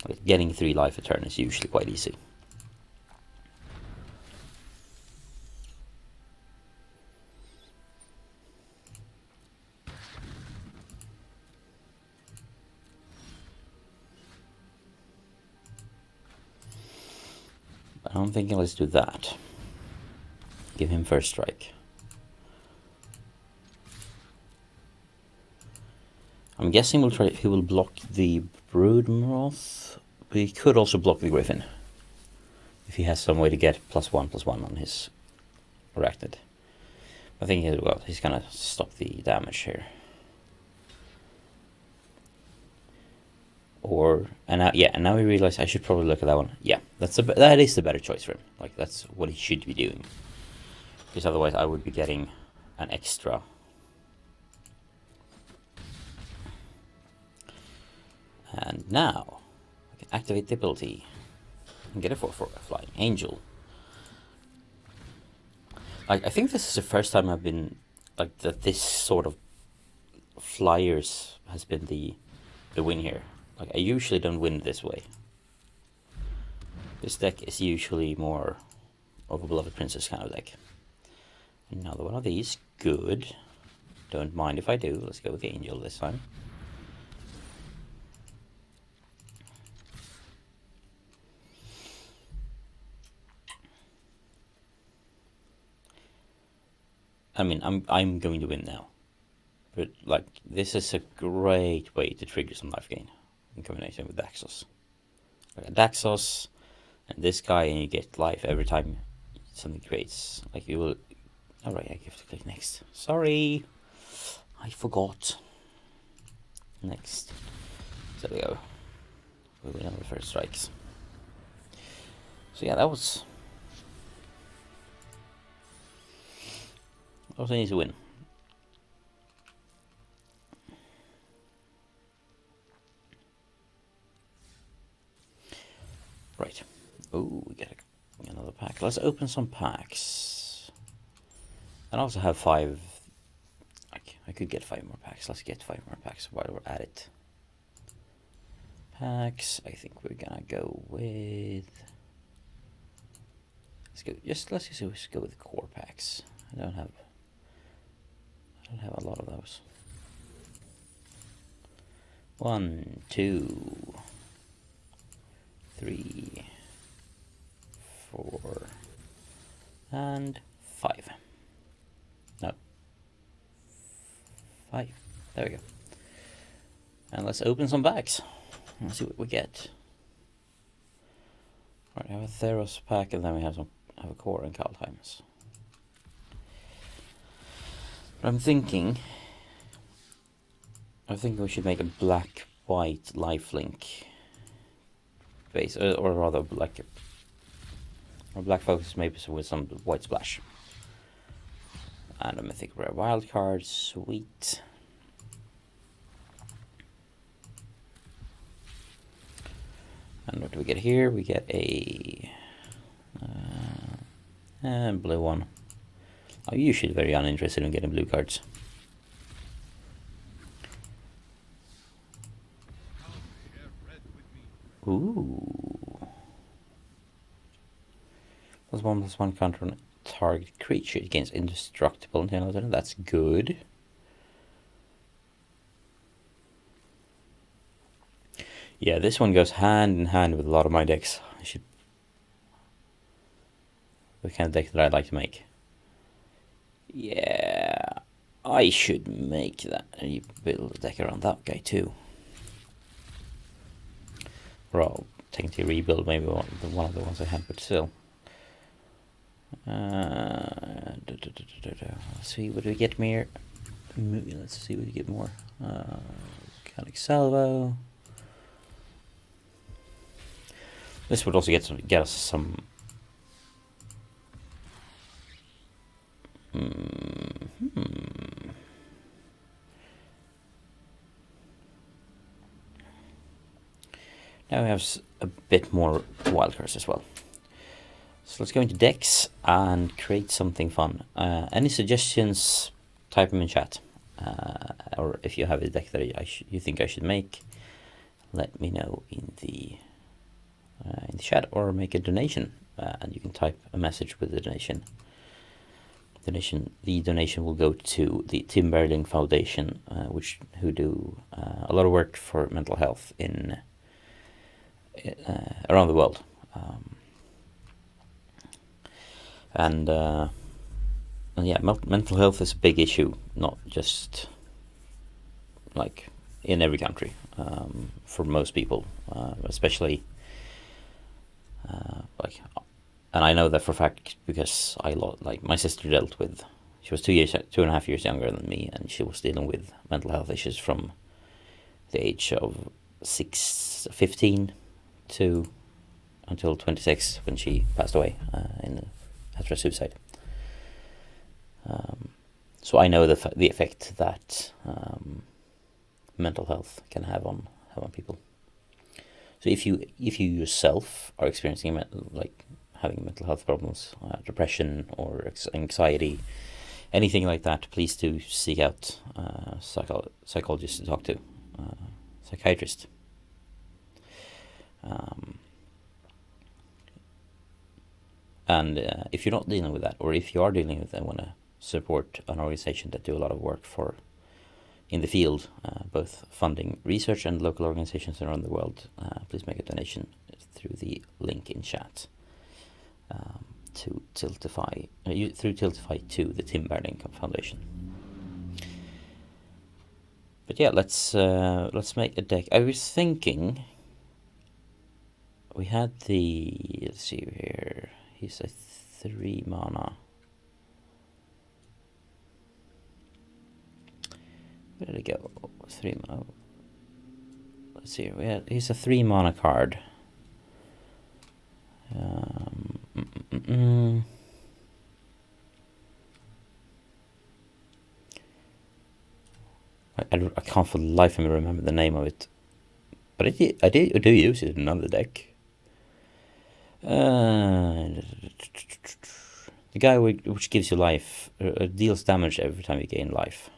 Like, getting 3 life a turn is usually quite easy. I'm thinking let's do that. Give him first strike. I'm guessing he will block the Broodmoth, but he could also block the Griffin if he has some way to get +1/+1 on his Arachnid. I think he's gonna stop the damage here. And now we realize I should probably look at that one. Yeah, that is the better choice for him. Like, that's what he should be doing. Because otherwise I would be getting an extra. And now I can activate the ability and get a 4/4 Flying Angel. I think this is the first time I've been like that. This sort of flyers has been the win here. Like, I usually don't win this way. This deck is usually more of a Beloved Princess kind of deck. Another one of these, good. Don't mind if I do. Let's go with the Angel this time. I mean, I'm going to win now, but like, this is a great way to trigger some life gain in combination with Daxos. Like a Daxos and this guy, and you get life every time something creates. Like, you will. All right, I have to click next. Sorry, I forgot. Next. There we go. We win on the first strikes. So yeah, that was an easy win. Right. Oh, we get another pack. Let's open some packs. And I also have 5. I could get 5 more packs. Let's get 5 more packs while we're at it. Packs. I think we're gonna go with. Let's just go with core packs. I don't have a lot of those. 1, 2, 3, 4, and 5. No. 5. There we go. And let's open some bags. Let's see what we get. Alright, I have a Theros pack, and then we have a core and Kaldheims. But I'm thinking we should make a black-white lifelink base, or rather black focus, maybe with some white splash. And a mythic rare wildcard, sweet. And what do we get here? We get a blue one. I'm usually very uninterested in getting blue cards. Ooh. +1/+1 counter on target creature. It gains indestructible until turn. That's good. Yeah, this one goes hand in hand with a lot of my decks. The kind of deck that I'd like to make. Yeah, I should make that. You build a deck around that guy too. Or I'll technically rebuild maybe one of the ones I had, but still. Let's see, what do we get more? Let's see what we get more. Mechanic Salvo. This would also get us some. Now we have a bit more wildcards as well. So let's go into decks and create something fun. Any suggestions, type them in chat. Or if you have a deck that you think I should make, let me know in the chat, or make a donation. And you can type a message with the donation. The donation will go to the Tim Bergling Foundation, who do a lot of work for mental health in around the world. And yeah, mental health is a big issue, not just like in every country, for most people, especially like, and I know that for a fact because like my sister dealt with. She was 2.5 years younger than me, and she was dealing with mental health issues from the age of 15 to until 26 when she passed away after a suicide. So I know the effect that mental health can have on people. So if you yourself are experiencing like having mental health problems, depression or anxiety, anything like that, please do seek out psychologist to talk to, psychiatrist. And if you're not dealing with that, or if you are dealing with it, I want to support an organization that do a lot of work in the field, both funding research and local organizations around the world. Please make a donation through the link in chat to Tiltify, through Tiltify to the Tim Bergling Foundation. But yeah, let's make a deck. I was thinking we had let's see here. He's a 3 mana. Where did it go? 3 mana. Let's see. He's a 3 mana card. I can't for the life of me remember the name of it, but I do use it in another deck. The guy which gives you life, deals damage every time you gain life.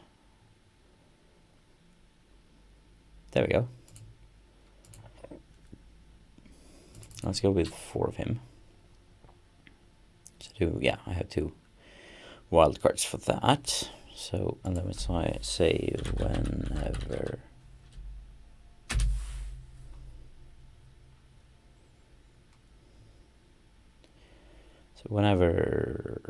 There we go. Let's go with 4 of him. So I have 2 wild cards for that. So, and then I say whenever. So whenever.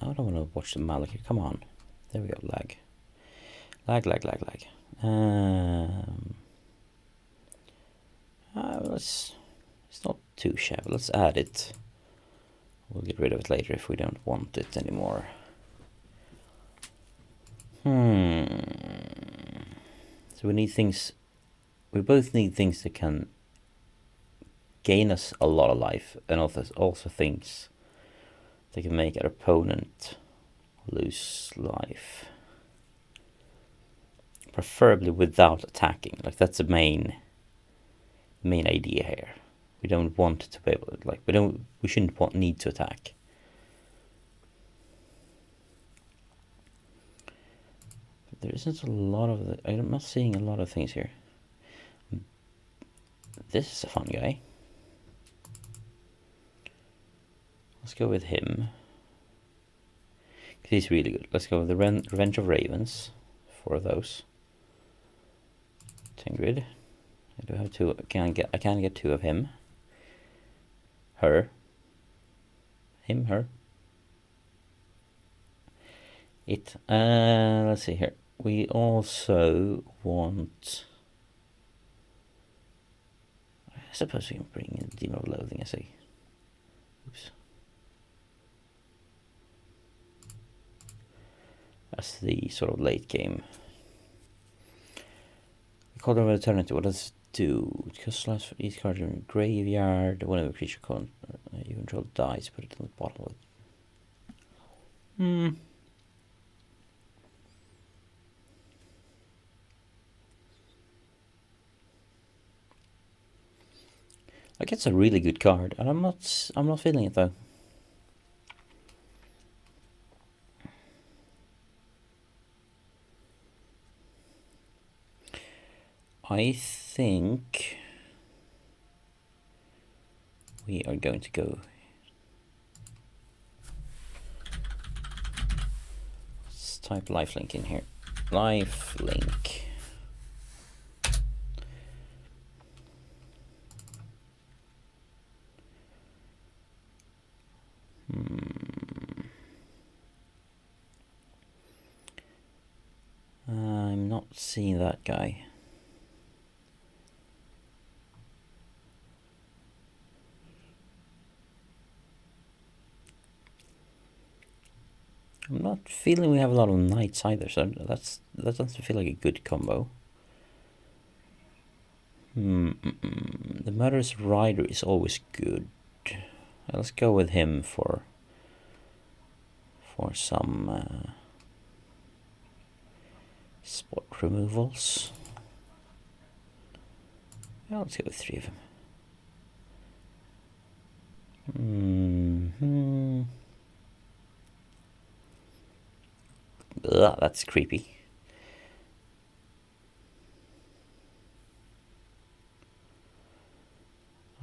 I don't want to watch the Maliki. Come on. There we go. Lag. It's not too shabby. Let's add it. We'll get rid of it later if we don't want it anymore. So we need things. We both need things that can gain us a lot of life, and also things that can make our opponent lose life. Preferably without attacking. Like, that's the main idea here. We don't want to be able to, like, we shouldn't need to attack. But there isn't a lot of I'm not seeing a lot of things here. This is a fun guy. Let's go with him. He's really good. Let's go with the Revenge of Ravens. 4 of those. 10 grid. I do have 2. I can get 2 of him. Her. Him, her. It. Let's see here. We also want. I suppose we can bring in Demon of Loathing. I see. Oops. That's the sort of late game. Call of Eternity. What does it do? It costs less for each card in your graveyard. Whenever a creature you control dies, put it in the bottom of it. Like, it's a really good card, and I'm not feeling it though. I think we are going to go. Let's type lifelink in here. Lifelink. seeing that guy. I'm not feeling we have a lot of knights either, so that doesn't feel like a good combo. The murderous rider is always good. Let's go with him for some spot removals. Yeah, let's go with 3 of them. Ugh, that's creepy.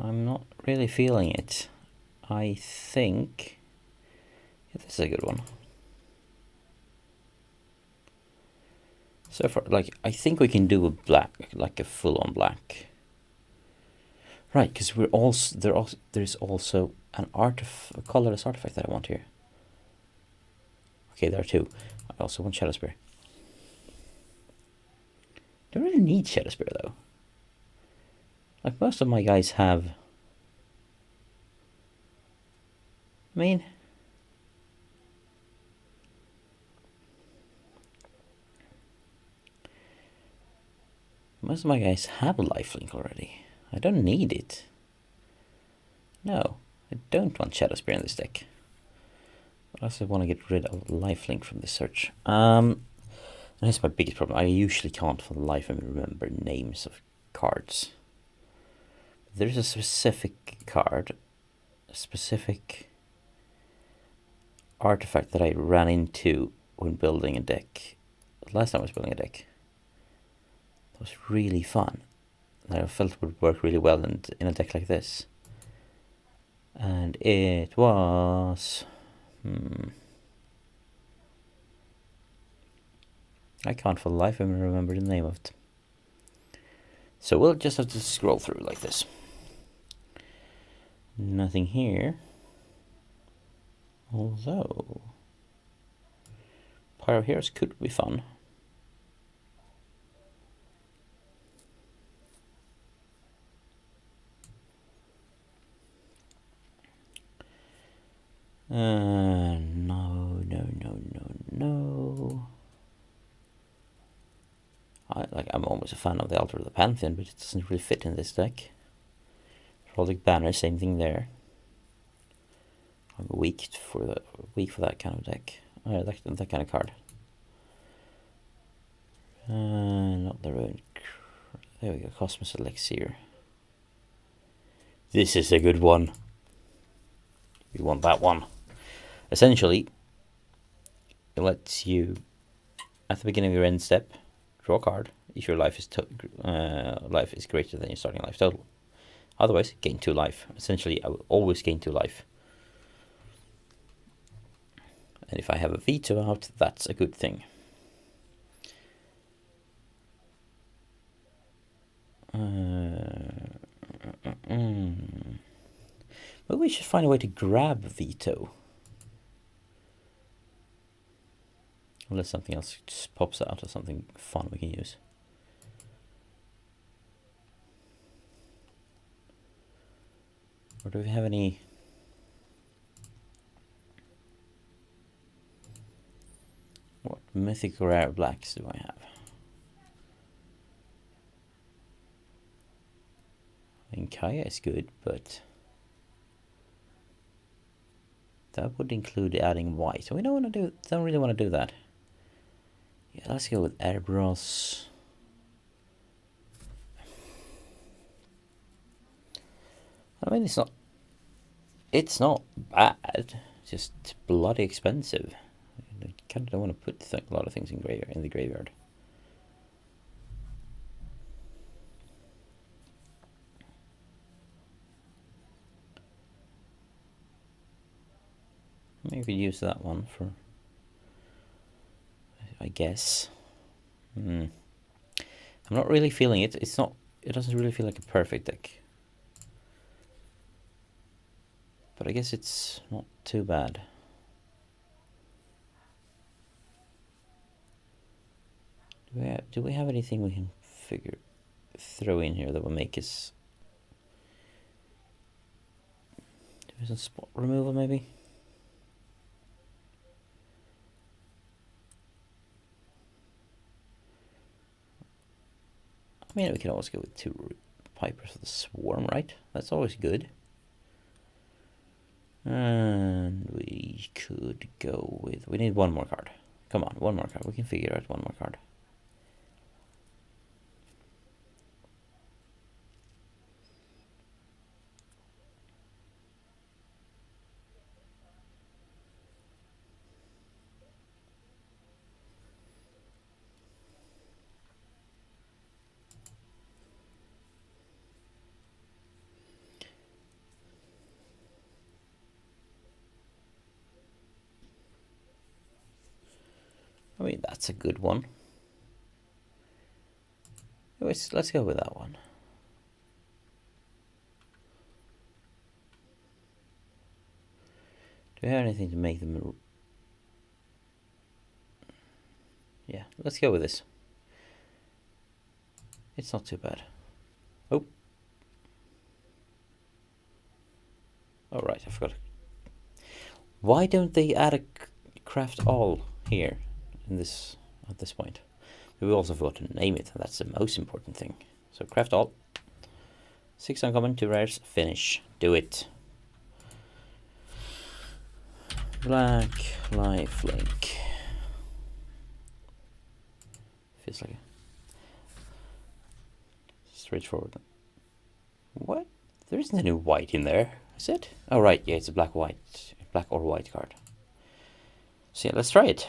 I'm not really feeling it. I think this is a good one. So far, like, I think we can do a black, like a full-on black. Right, because we're also there's also a colorless artifact that I want here. Okay, there are 2. I also want Shadow Spear. Don't really need Shadow Spear though. Like, most of my guys have. I mean, most of my guys have a lifelink already. I don't need it. No, I don't want Shadow Spear in this deck. I also want to get rid of lifelink from this search. And here's my biggest problem. I usually can't for the life of me remember names of cards. There's a specific card, a specific artifact that I ran into when building a deck. Last time I was building a deck. It was really fun. That I felt would work really well in a deck like this. And it was... I can't for the life of me remember the name of it. So we'll just have to scroll through like this. Nothing here. Although... Pyro Heroes could be fun. No. I'm almost a fan of the Altar of the Pantheon, but it doesn't really fit in this deck. Heraldic Banner, same thing there. I'm weak for that kind of deck. That kind of card. Not the Ruin. There we go. Cosmos Elixir. This is a good one. We want that one. Essentially, it lets you, at the beginning of your end step, draw a card if your life is greater than your starting life total. Otherwise, gain 2 life. Essentially, I will always gain 2 life. And if I have a veto out, that's a good thing. But we should find a way to grab veto. Unless something else just pops out or something fun we can use. Or do we have any... What mythic rare blacks do I have? I mean, Kaya is good, but... that would include adding white. So we don't really want to do that. Yeah, let's go with Erebros. I mean, it's not bad. It's just bloody expensive. I kind of don't want to put a lot of things in the graveyard. Maybe we could use that one for, I guess. I'm not really feeling it. It doesn't really feel like a perfect deck. But I guess it's not too bad. Do we have anything we can throw in here that will make us... Do we have some spot removal maybe? I mean, we can always go with 2 Pipers for the Swarm, right? That's always good. And we could go with... We need 1 more card. Come on, 1 more card. We can figure out 1 more card. I mean, that's a good one. Let's go with that one. Do we have anything to make them... Yeah, let's go with this. It's not too bad. Oh. Oh, right, I forgot. Why don't they add a craft all here in this at this point? We also forgot to name it, and that's the most important thing. So craft all. 6 uncommon, 2 rares, finish. Do it. Black lifelink. Feels like a straightforward. What? There isn't any white in there, is it? Oh right, yeah, it's a black or white card. So yeah, let's try it.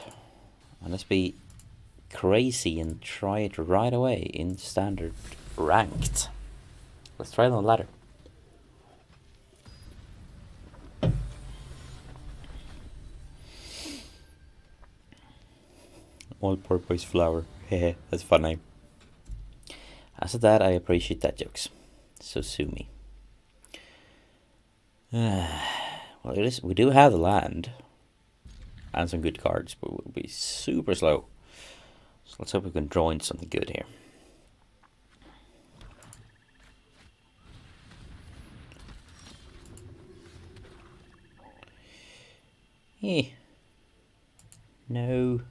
And let's be crazy and try it right away in standard ranked. Let's try it on the ladder. All-purpose flower. Hehe, that's a fun name. As of that, I appreciate that jokes. So sue me. Well, we do have the land and some good cards, but we'll be super slow. So let's hope we can draw into something good here. No.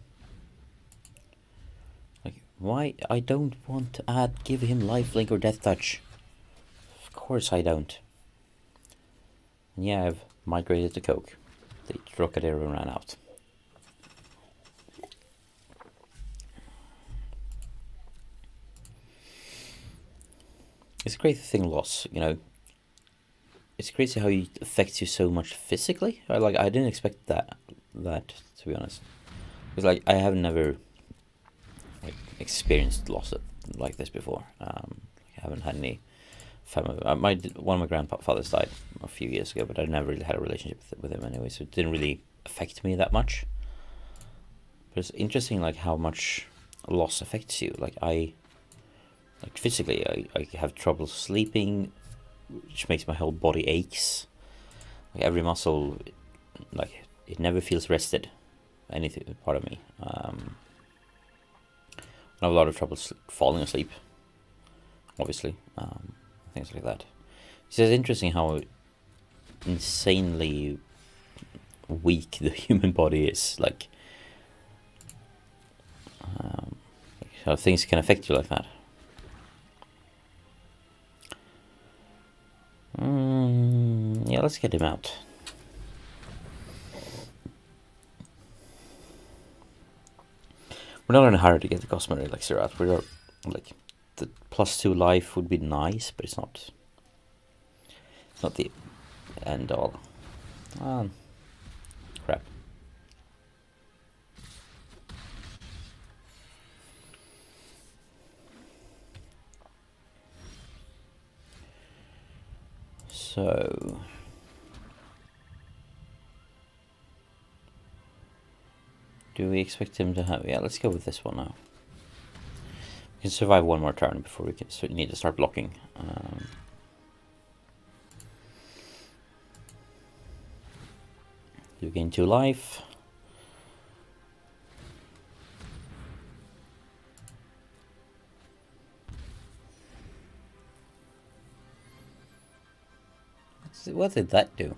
Like, why? I don't want to give him lifelink or death touch. Of course I don't. And yeah, I've migrated to Coke. The Trocadero ran out. It's a crazy thing, loss, you know. It's crazy how it affects you so much physically. I didn't expect that to be honest. Because like I have never experienced loss like this before. I haven't had any family. One of my grandfathers died a few years ago, but I never really had a relationship with him anyway, so it didn't really affect me that much. But it's interesting, like how much loss affects you. Physically, I have trouble sleeping, which makes my whole body aches. Like every muscle, like it never feels rested. Anything part of me. I have a lot of trouble falling asleep. Obviously, things like that. It's just interesting how insanely weak the human body is. Like how things can affect you like that. Yeah, let's get him out. We're not in a hurry to get the Cosmic Elixir out. We're like the +2 life would be nice, but it's not the end all. Crap. So do we expect him to have... Yeah, let's go with this one now. We can survive 1 more turn before we need to start blocking. You gain 2 life. What did that do?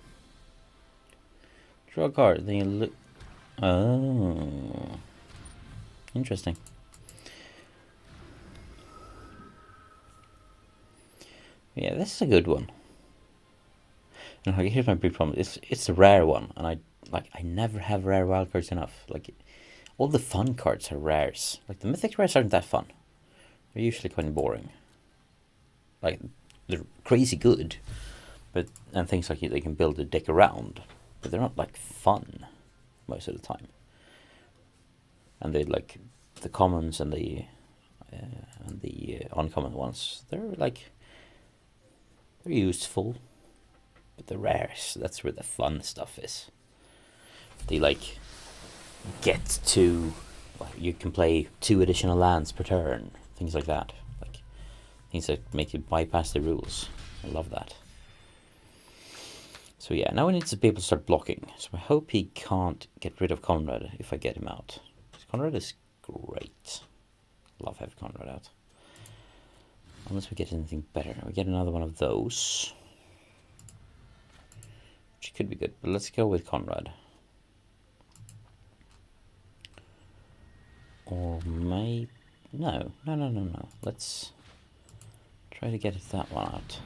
Draw a card, then you look... Oh. Interesting. Yeah, this is a good one. And here's my big problem. It's a rare one, and I never have rare wild cards enough. Like, all the fun cards are rares. Like, the mythic rares aren't that fun. They're usually quite boring. Like, they're crazy good, and things like they can build a deck around, but they're not like fun most of the time. And they like the commons and the uncommon ones. They're useful, but the rares, that's where the fun stuff is. They like get to, you can play 2 additional lands per turn, things like that. Like things that make you bypass the rules. I love that. So yeah, now we need to be able to start blocking. So I hope he can't get rid of Conrad if I get him out. Conrad is great. Love having Conrad out. Unless we get anything better. We get another one of those, which could be good. But let's go with Conrad. Or maybe... No. Let's try to get that one out.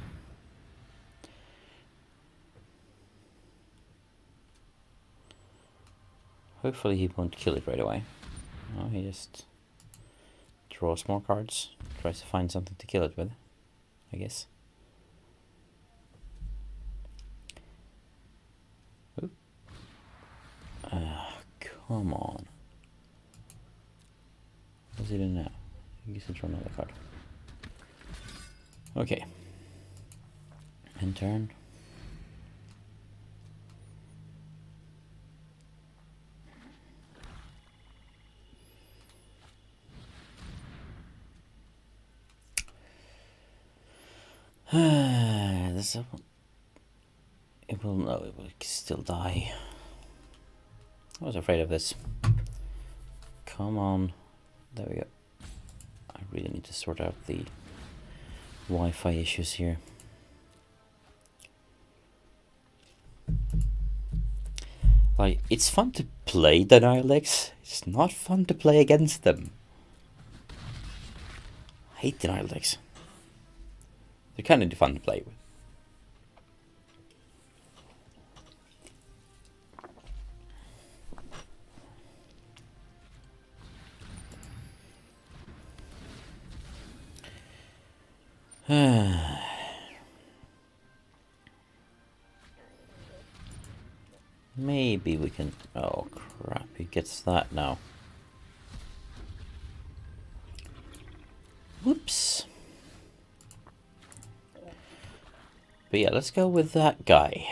Hopefully he won't kill it right away. No, he just draws more cards. Tries to find something to kill it with, I guess. Oop. Come on. What's he doing now? He gets to draw another card. Okay. End turn. This it will still die. I was afraid of this. Come on. There we go. I really need to sort out the Wi-Fi issues here. Like, it's fun to play Denial decks. It's not fun to play against them. I hate Denial decks. They're kind of fun to play with. Maybe we can... Oh crap, he gets that now. Whoops. But yeah, let's go with that guy.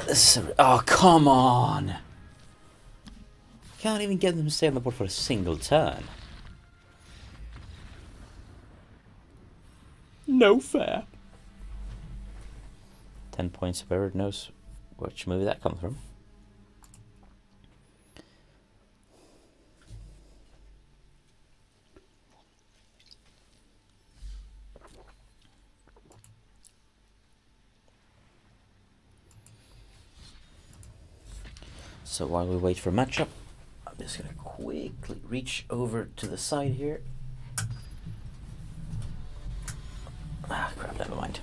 This is oh, come on! Can't even get them to stay on the board for a single turn. No fair. 10 points, whoever knows which movie that comes from. So while we wait for a matchup, I'm just gonna quickly reach over to the side here. Ah, crap, never mind.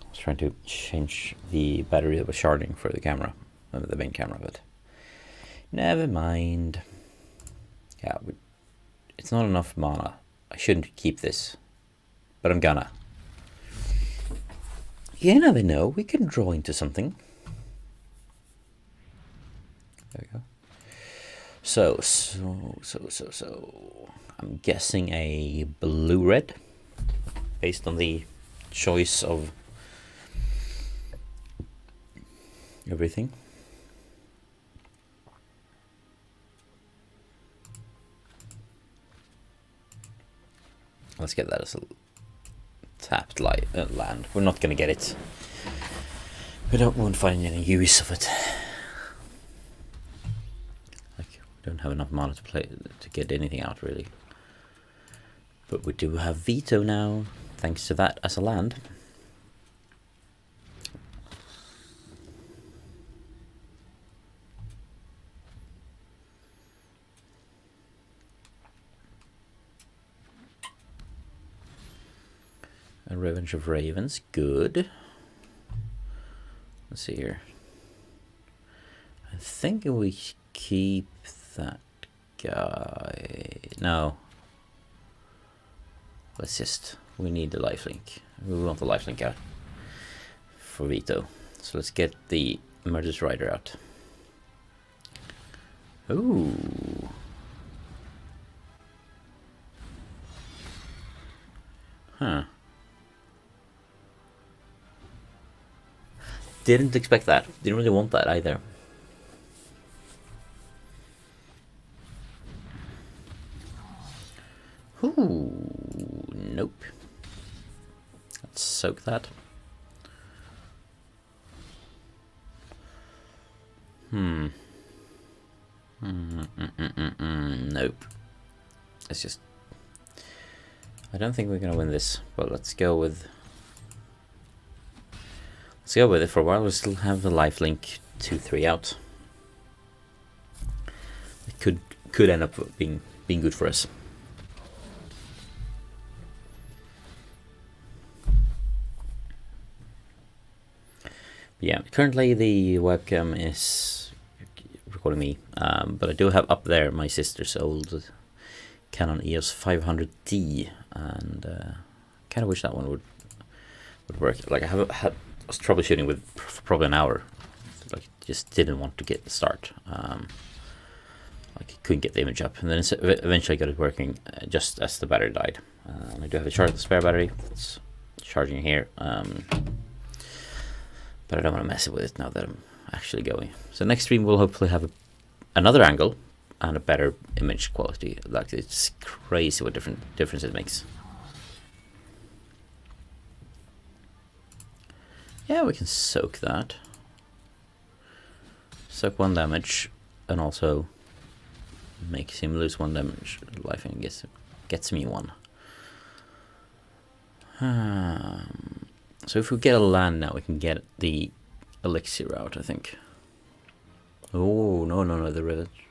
I was trying to change the battery that was sharding for the camera, the main camera, but never mind. Yeah, it's not enough mana. I shouldn't keep this, but I'm gonna. You never know, we can draw into something. There we go. So I'm guessing a blue-red based on the choice of everything. Let's get that as a tapped land. We're not gonna get it. We won't find any use of it. Don't have enough mana to get anything out really. But we do have veto now, thanks to that as a land. A Revenge of Ravens, good. Let's see here. I think we keep that guy. No. Let's just, we need the lifelink. We want the lifelink out for veto. So let's get the Murderous Rider out. Ooh. Huh. Didn't expect that. Didn't really want that either. Ooh, nope. Let's soak that. Nope. It's just, I don't think we're gonna win this, but let's go with it for a while. We still have the lifelink 2-3 out. It could end up being good for us. Yeah, currently the webcam is recording me, but I do have up there my sister's old Canon EOS 500D, and kind of wish that one would work. Like I was troubleshooting with for probably an hour, like just didn't want to get the start. Like couldn't get the image up, and then eventually got it working just as the battery died. And I do have a spare battery that's charging here. But I don't want to mess with it now that I'm actually going. So next stream we'll hopefully have another angle and a better image quality. Like it's crazy what difference it makes. Yeah, we can soak that. Soak 1 damage and also makes him lose 1 damage life and gets me 1. So if we get a land now, we can get the elixir out, I think. Oh, no, the revenge.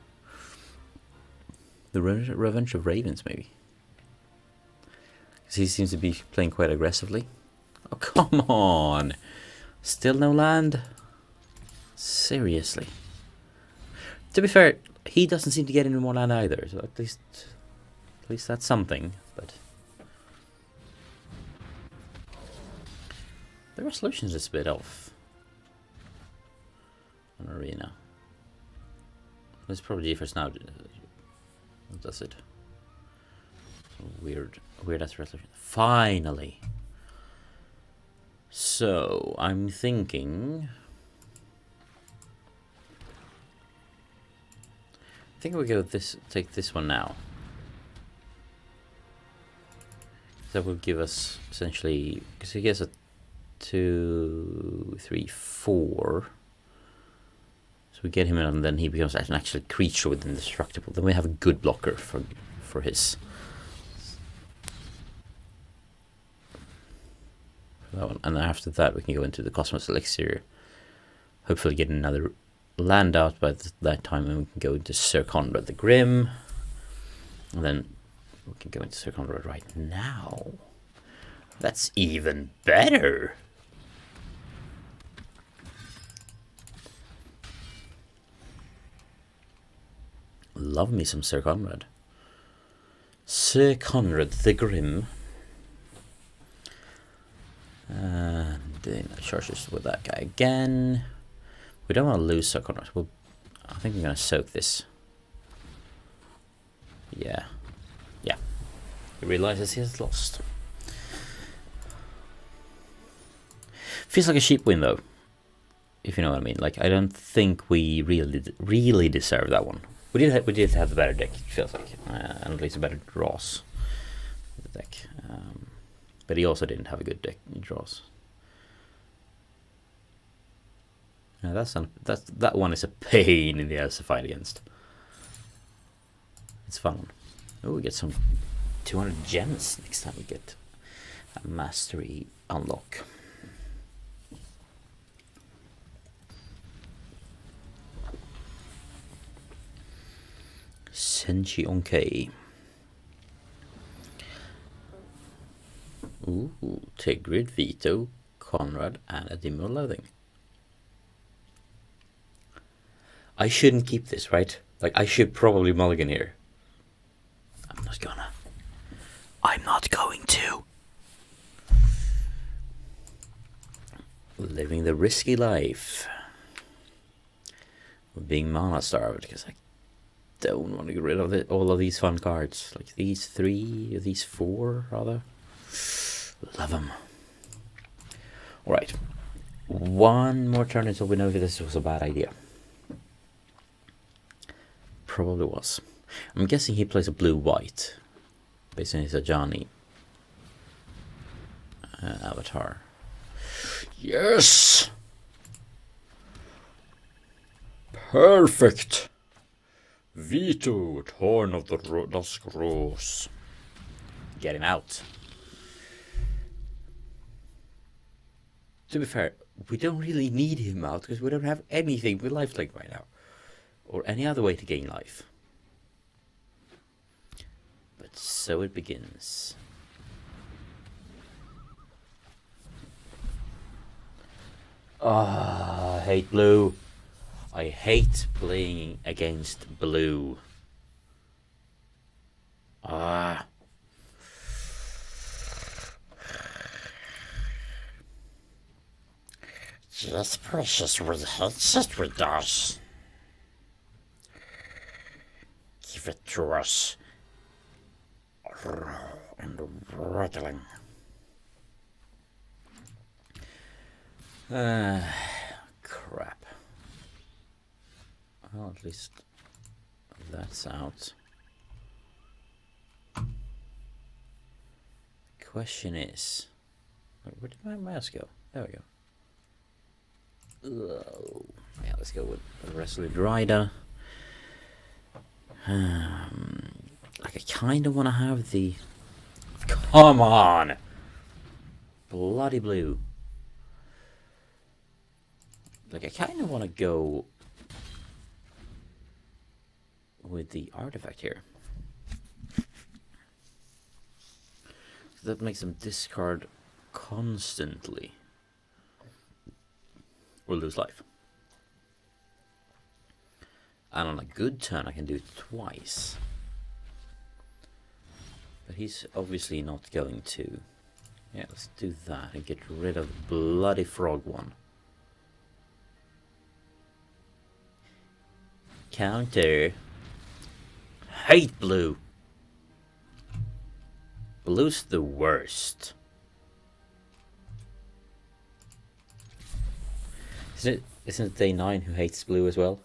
The Revenge of Ravens, maybe. Because he seems to be playing quite aggressively. Oh, come on! Still no land? Seriously. To be fair, he doesn't seem to get any more land either, so at least that's something, but... The resolution is a bit off on Arena. It's probably GeForce Now does it. Weird as resolution. Finally. So I'm thinking. I think we go this. Take this one now. That will give us essentially, because he gets a 2, 3, 4. So we get him in, and then he becomes an actual creature with indestructible. Then we have a good blocker for his. That one. And after that, we can go into the Cosmos Elixir. Hopefully, get another land out by that time, and we can go into Sir Conrad the Grim. And then we can go into Sir Conrad right now. That's even better. Love me some Sir Conrad. Sir Conrad the Grim. And then charges with that guy again. We don't want to lose Sir Conrad. I think I'm going to soak this. Yeah. Yeah. He realizes he has lost. Feels like a cheap win though, if you know what I mean. Like I don't think we really deserve that one. We did have the better deck. It feels like, and at least a better draws with the deck. But he also didn't have a good deck in draws. That one is a pain in the ass to fight against. It's fun. Oh, we get some 200 gems next time we get a mastery unlock. Senshi Onkei. Ooh, Tigrid, Vito, Conrad, and a Demon of Loathing. I shouldn't keep this, right? Like, I should probably mulligan here. I'm not gonna. I'm not going to. Living the risky life. We're being mana starved because I don't want to get rid of all of these fun cards. Like these 3, or these 4, rather. Love them. Alright. One more turn until we know if this was a bad idea. Probably was. I'm guessing he plays a blue-white. Based on his Ajani avatar. Yes! Perfect! Vito, Horn of the Dusk Rose. Get him out. To be fair, we don't really need him out because we don't have anything with lifelink right now. Or any other way to gain life. But so it begins. Ah, I hate blue. I hate playing against blue. Ah. Yes, precious, we hate it with us. Give it to us. And rattling. Crap. Well, at least that's out. Question is, where did my mouse go? There we go. Yeah, let's go with the Resolute Rider. Like I kind of want to have the. Come on, bloody blue. Like I kind of want to go with the artifact here. That makes them discard constantly or lose life. And on a good turn I can do it twice. But he's obviously not going to. Yeah, let's do that and get rid of the bloody frog one. Counter. Hate blue. Blue's the worst. Isn't it Day 9 who hates blue as well?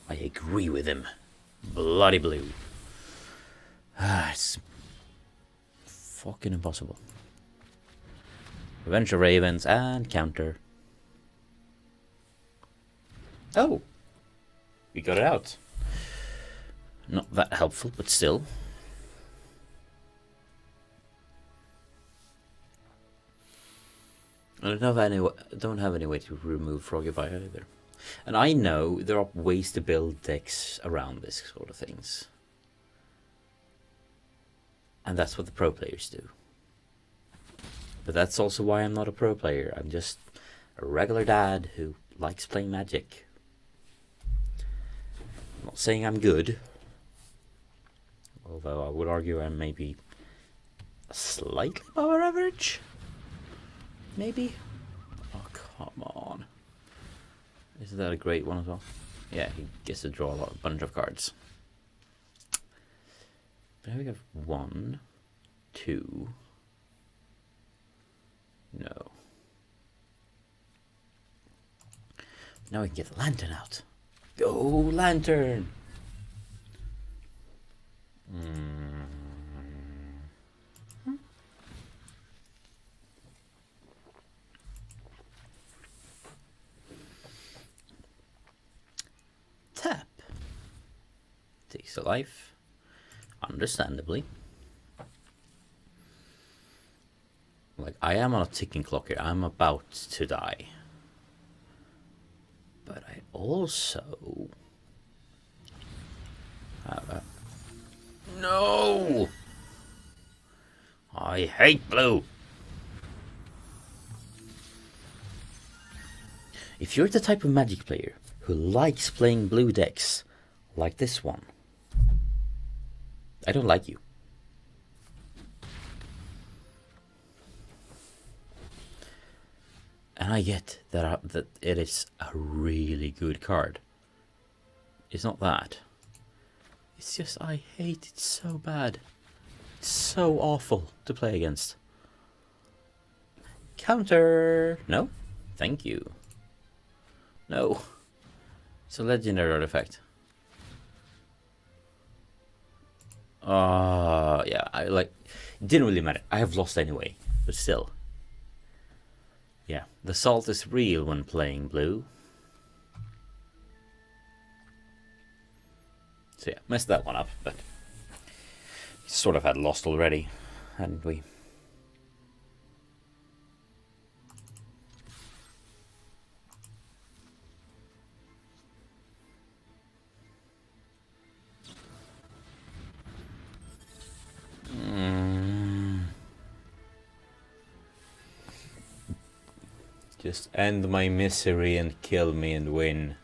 I agree with him. Bloody blue. It's fucking impossible. Revenge of Ravens and counter. Oh! We got it out. Not that helpful, but still. I don't have any way to remove Frogify either. And I know there are ways to build decks around this sort of things. And that's what the pro players do. But that's also why I'm not a pro player. I'm just a regular dad who likes playing Magic. I'm not saying I'm good. Although I would argue I'm maybe slightly above average. Maybe? Oh, come on. Isn't that a great one as well? Yeah, he gets to draw a bunch of cards. But now we have 1, 2. No. Now we can get the lantern out. Go, lantern! Tap. takes a life, understandably. Like, I am on a ticking clock here. I'm about to die. But I also have a... No! I hate blue! If you're the type of Magic player who likes playing blue decks, like this one, I don't like you. And I get that it is a really good card. It's not that. It's just I hate it so bad. It's so awful to play against. Counter! No? Thank you. No. It's a legendary artifact. Yeah, it didn't really matter. I have lost anyway, but still. Yeah, the salt is real when playing blue. So yeah, messed that one up, but sort of had lost already, hadn't we? Just end my misery and kill me and win.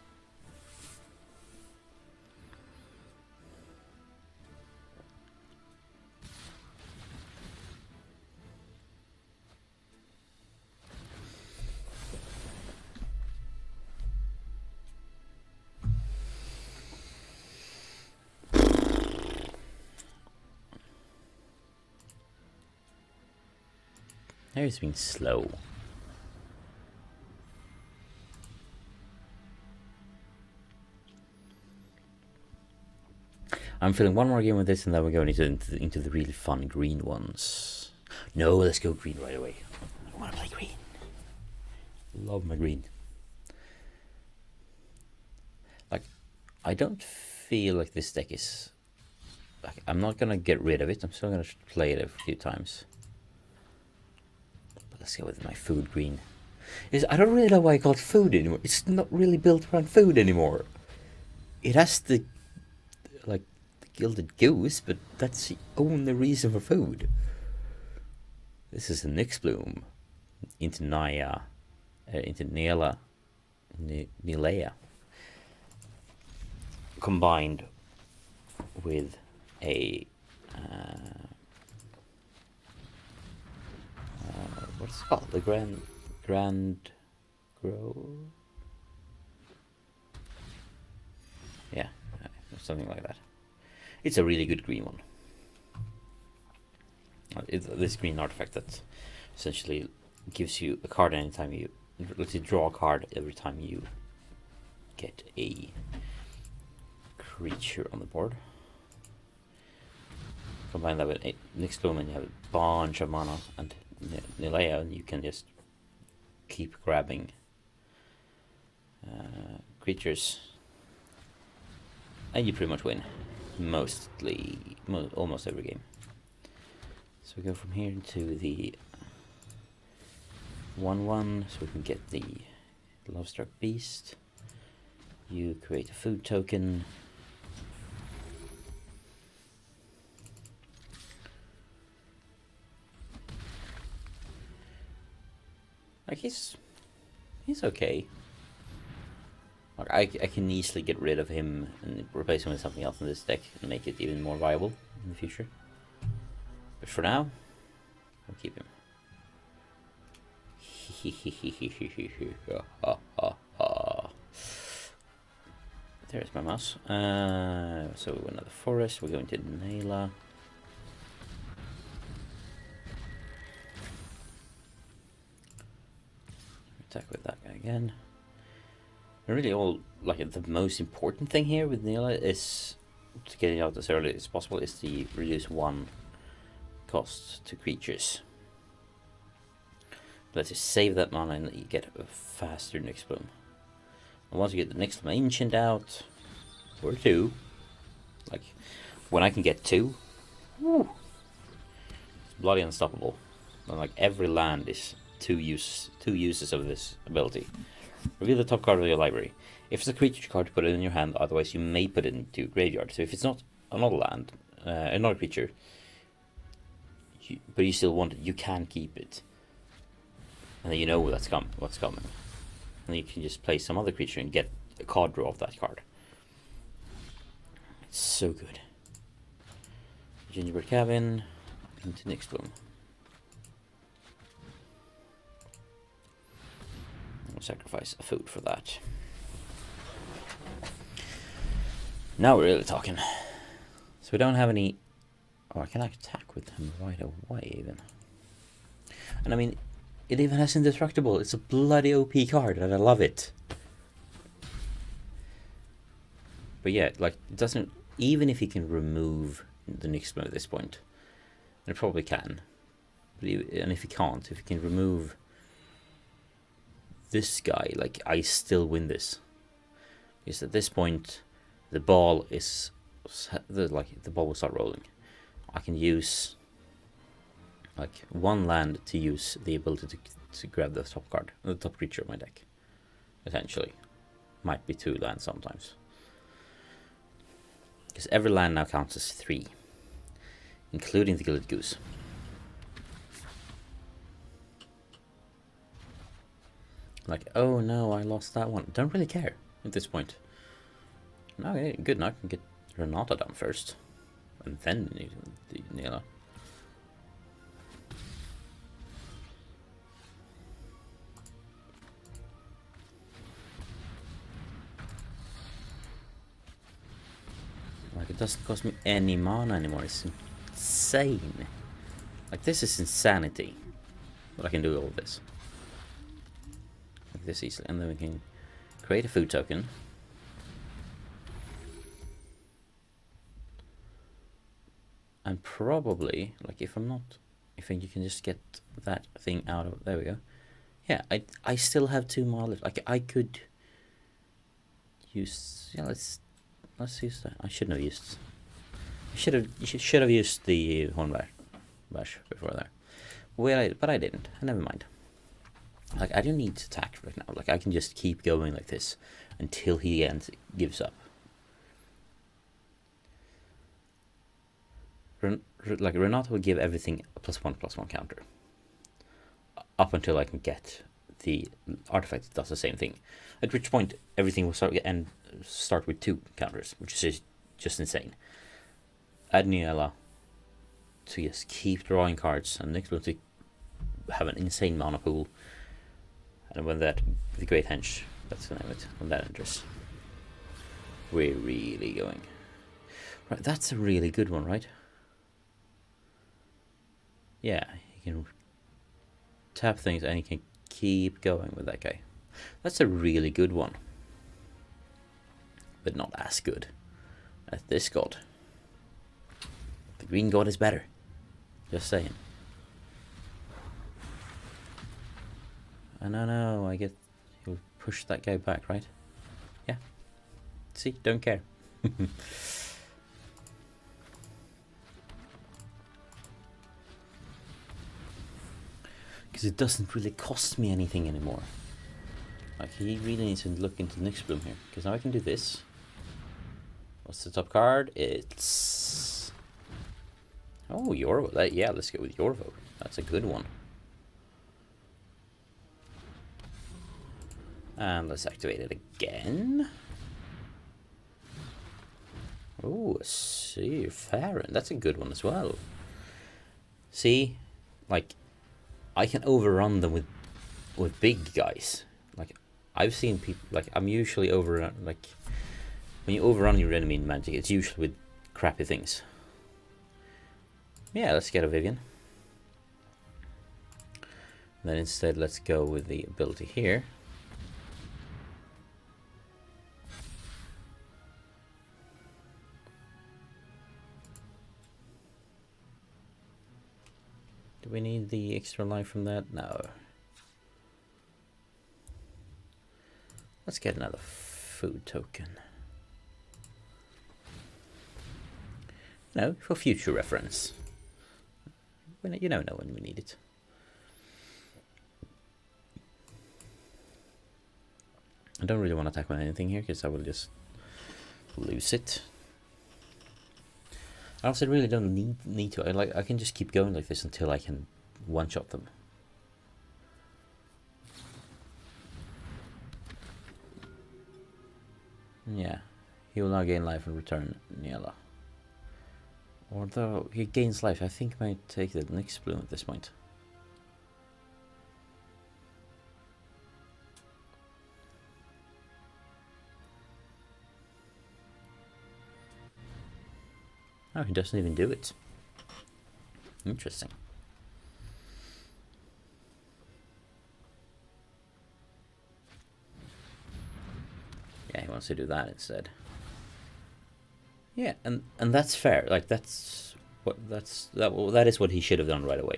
He's being slow. I'm feeling one more game with this and then we're going into the really fun green ones. No, let's go green right away. I want to play green. Love my green. Like, I don't feel like this deck is... Like, I'm not going to get rid of it. I'm still going to play it a few times. But let's go with my food green. I don't really know why I call it food anymore. It's not really built around food anymore. It has the... like... Gilded Goose, but that's the only reason for food. This is a Nyx Bloom into Naya, into Nilea, combined with a what's it called? The Grand Grow. Yeah, something like that. It's a really good green one. It's this green artifact that essentially gives you a card anytime you... lets you draw a card every time you get a creature on the board. Combine that with Nyx Bloom and you have a bunch of mana and Nilea, and you can just keep grabbing creatures. And you pretty much win. Almost every game. So we go from here to the 1/1, so we can get the Lovestruck Beast. You create a food token. Like, he's okay. Like, I can easily get rid of him and replace him with something else in this deck and make it even more viable in the future. But for now, I'll keep him. There's my mouse. So we went to the forest, we're going to Naila. Attack with that guy again. Really, the most important thing here with Naila is to get it out as early as possible is to reduce 1 cost to creatures. Let's just save that mana and you get a faster Nyx Bloom. And once you get the Nyx Bloom Ancient out, or 2, Like, when I can get 2, woo, it's bloody unstoppable. And like every land is 2 uses of this ability. Reveal the top card of your library. If it's a creature card, put it in your hand. Otherwise, you may put it into graveyard. So if it's not another land, another creature, but you still want it, you can keep it. And then you know what's coming. And you can just play some other creature and get a card draw of that card. It's so good. Gingerbread Cabin into Nixbloom. I'll sacrifice a food for that. Now we're really talking. So we don't have any... Oh, I can attack with him right away even. And I mean, it even has Indestructible. It's a bloody OP card and I love it. But yeah, like, it doesn't... Even if he can remove the Nixbloom at this point, and it probably can. And if he can't, if he can remove this guy, like, I still win this. Because at this point, the ball is... the ball will start rolling. I can use like 1 land to use the ability to grab the top card, the top creature of my deck. Essentially, might be 2 lands sometimes. Because every land now counts as 3, including the Gilded Goose. Like, oh no, I lost that one. Don't really care at this point. Okay, good. Now I can get Renata down first. And then the Nila. Like, it doesn't cost me any mana anymore. It's insane. Like, this is insanity. But I can do all this. Like this easily. And then we can create a food token. And probably, like, if I'm not, I think you can just get that thing out of, there we go. Yeah, I still have 2 more left. Like, I could use, yeah, let's use that. I shouldn't have used, you should have used the Hornbash before there. Well, but I didn't, never mind. Like, I don't need to attack right now. Like, I can just keep going like this until he gives up. Like, Renata will give everything a +1/+1 counter. Up until I can get the artifact that does the same thing. At which point, everything will start with 2 counters, which is just insane. Add Niella to just keep drawing cards, and next one to have an insane mana pool. And when the Great Hench, that's the name of it, when that enters, we're really going. Right, that's a really good one, right? Yeah, you can tap things and you can keep going with that guy. That's a really good one. But not as good as this god. The green god is better. Just saying. No, I get... You'll push that guy back, right? Yeah. See, don't care. Because it doesn't really cost me anything anymore. Like, he really needs to look into Nixbloom here. Because now I can do this. What's the top card? It's... Oh, Yorvo. Yeah, let's go with Yorvo. That's a good one. And let's activate it again. Oh, see, Farron. That's a good one as well. See, like, I can overrun them with big guys. Like, I've seen people, like, I'm usually overrun, like, when you overrun your enemy in Magic, it's usually with crappy things. Yeah, let's get a Vivian. Then instead, let's go with the ability here. Do we need the extra life from that? No. Let's get another food token. No, for future reference. You don't know when we need it. I don't really want to attack on anything here, because I will just lose it. I also really don't need to. I can just keep going like this until I can one-shot them. Yeah, he will now gain life and return Niela. Although he gains life, I think I might take the next bloom at this point. Oh, he doesn't even do it. Interesting. Yeah, he wants to do that instead. Yeah, and that's fair. Like that is what he should have done right away.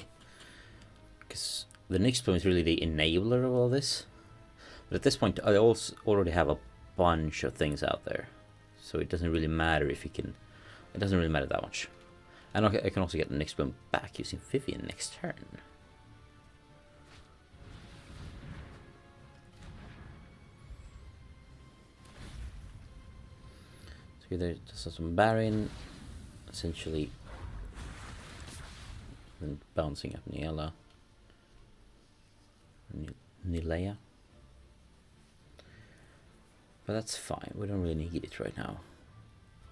Because the next bloom is really the enabler of all this. But at this point, I also already have a bunch of things out there, so it doesn't really matter if he can. It doesn't really matter that much. And I can also get the next bloom back using Vivian next turn. So either just some Baron, essentially, then bouncing up Niela, Nilea. But that's fine. We don't really need it right now.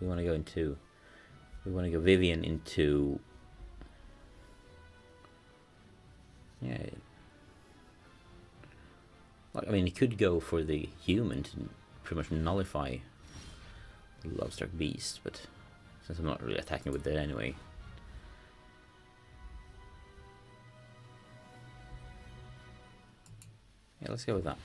We want to go into. We want to go Vivian into. Yeah. Like, I mean, he could go for the human to pretty much nullify the Lovestruck Beast, but since I'm not really attacking with that anyway. Yeah, let's go with that.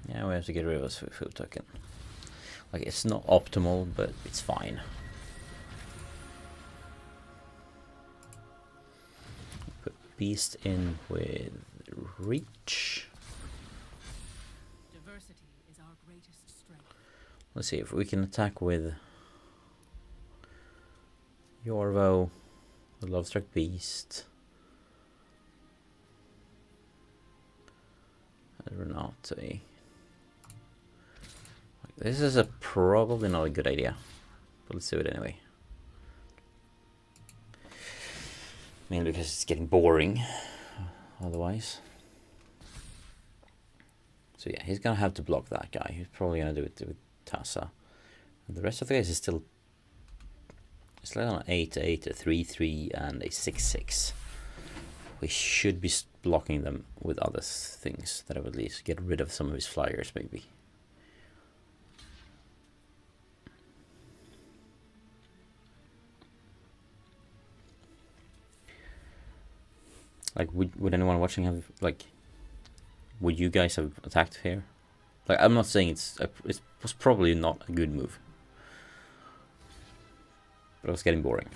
Yeah, we have to get rid of this food token. Like, it's not optimal, but it's fine. Put Beast in with Reach. Diversity is our greatest strength. Let's see if we can attack with Yorvo, the Lovestruck Beast, and Renate. This is probably not a good idea, but let's do it anyway. Mainly because it's getting boring otherwise. So yeah, he's gonna have to block that guy. He's probably gonna do it with Tassa. And the rest of the guys is still. It's like on an 8-8, a 3-3, and a 6-6. We should be blocking them with other things that would at least get rid of some of his flyers, maybe. Like, would anyone watching have, like, would you guys have attacked here? Like, I'm not saying it was probably not a good move, but it was getting boring.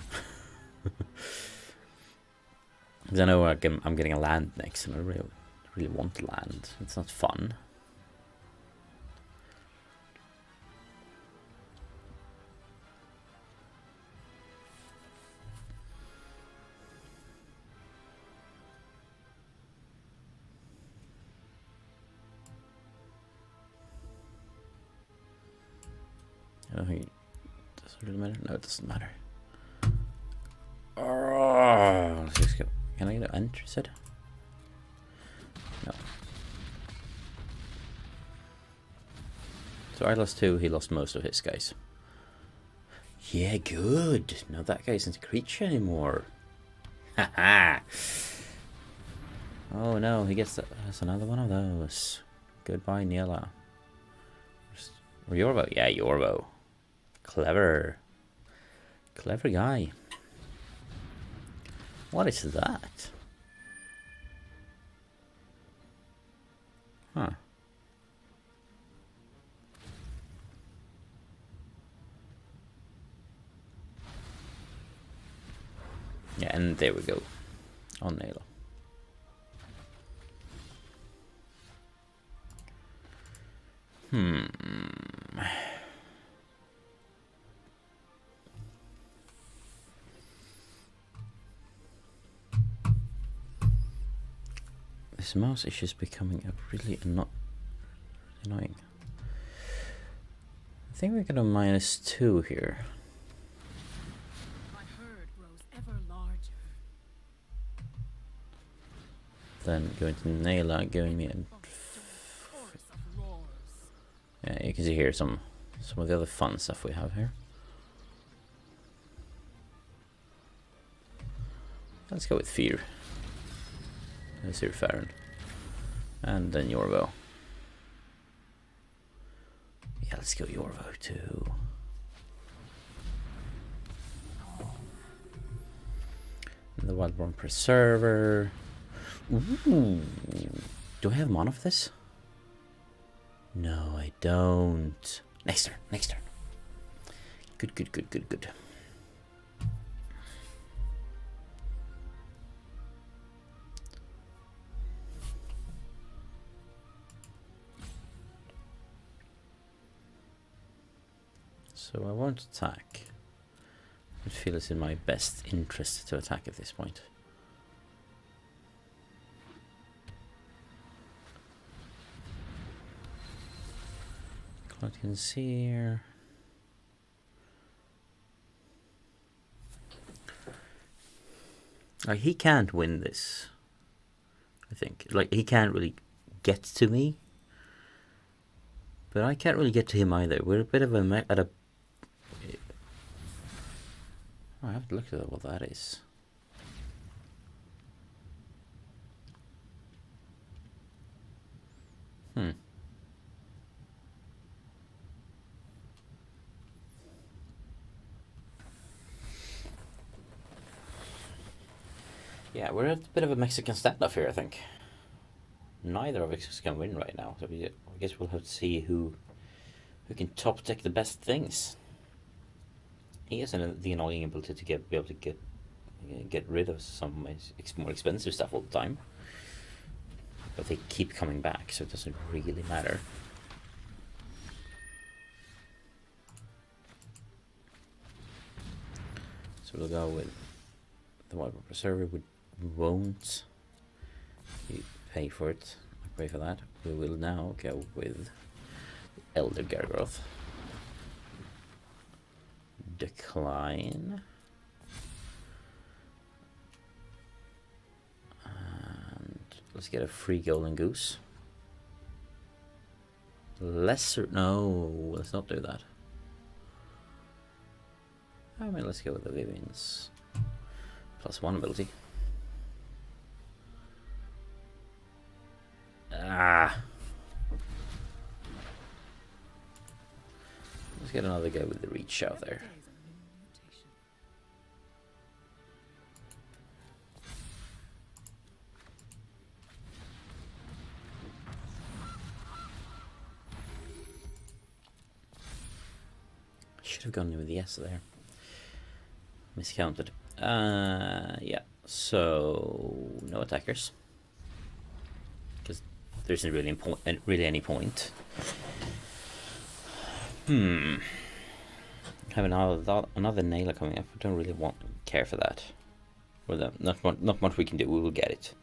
Because I know I'm getting a land next, and I really want to land. It's not fun. I don't think does it really matter? No, it doesn't matter. Oh, let's just go. Can I get an enter set? No. So I lost 2, he lost most of his guys. Yeah, good. No, that guy isn't a creature anymore. Haha. Oh no, he gets that's another one of those. Goodbye, Niela. Or Yorvo. Yeah, Yorvo. Clever. Clever guy. What is that? Huh. Yeah, and there we go. On Naila. This mouse issue is becoming a really annoying. I think we're gonna -2 here. My herd grows ever larger. Then going to Naila, giving me a... Chorus of roars. Yeah, you can see here some of the other fun stuff we have here. Let's go with Fear. Let's hear Farron. And then Yorvo. Yeah, let's go Yorvo too. And the Wildborn Preserver. Ooh. Do I have mono for this? No, I don't. Next turn, next turn. Good, good, good, good, good. So I won't attack. I feel it's in my best interest to attack at this point. Cloud Conceer. Like, he can't win this, I think. Like, he can't really get to me. But I can't really get to him either. We're a bit of a... I have to look at what that is. Yeah, we're at a bit of a Mexican standoff here, I think. Neither of us can win right now, so I guess we'll have to see who can top deck the best things. He has the annoying ability to be able to get rid of some more expensive stuff all the time, but they keep coming back, so it doesn't really matter. So we'll go with the Wildborn Preserver. We won't pay for it. I pay for that. We will now go with Elder Gargoth. Decline. And let's get a free golden goose. Lesser... No, let's not do that. I mean, let's go with the Vivian's +1 ability. Ah! Let's get another go with the reach out there. Should have gone with the S there. Miscounted. Yeah. So no attackers, because there isn't really any point. Have another Naila coming up. I don't really care for that. Or not much we can do. We will get it.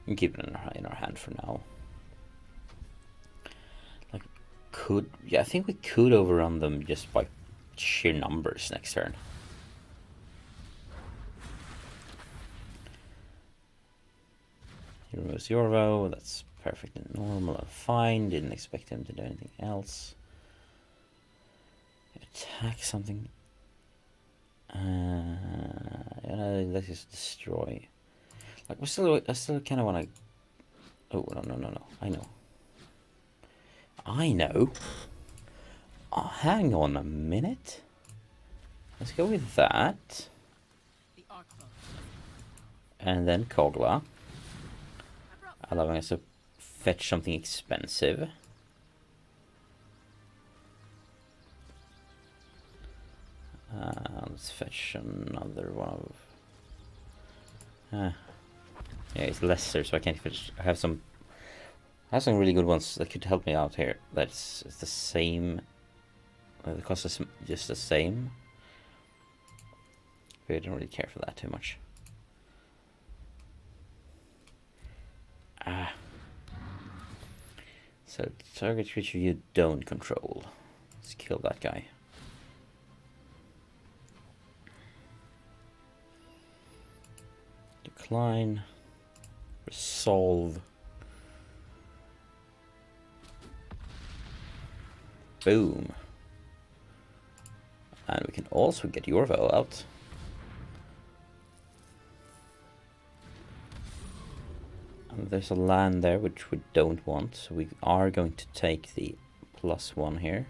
We can keep it in our hand for now. Like, I think we could overrun them just by sheer numbers next turn. He removes Yorvo. That's perfect and normal. Fine. Didn't expect him to do anything else. Attack something. Let's just destroy. Like, I still kind of want to. Oh, no! I know. Oh, hang on a minute. Let's go with that. And then Kogla, allowing us to fetch something expensive. Let's fetch another one of Yeah, it's lesser, so I can't finish. I have some really good ones that could help me out here. That's the same. The cost is just the same. But I don't really care for that too much. So target creature you don't control. Let's kill that guy. Decline. Resolve. Boom. And we can also get Yorvo out. And there's a land there which we don't want, so we are going to take the +1 here.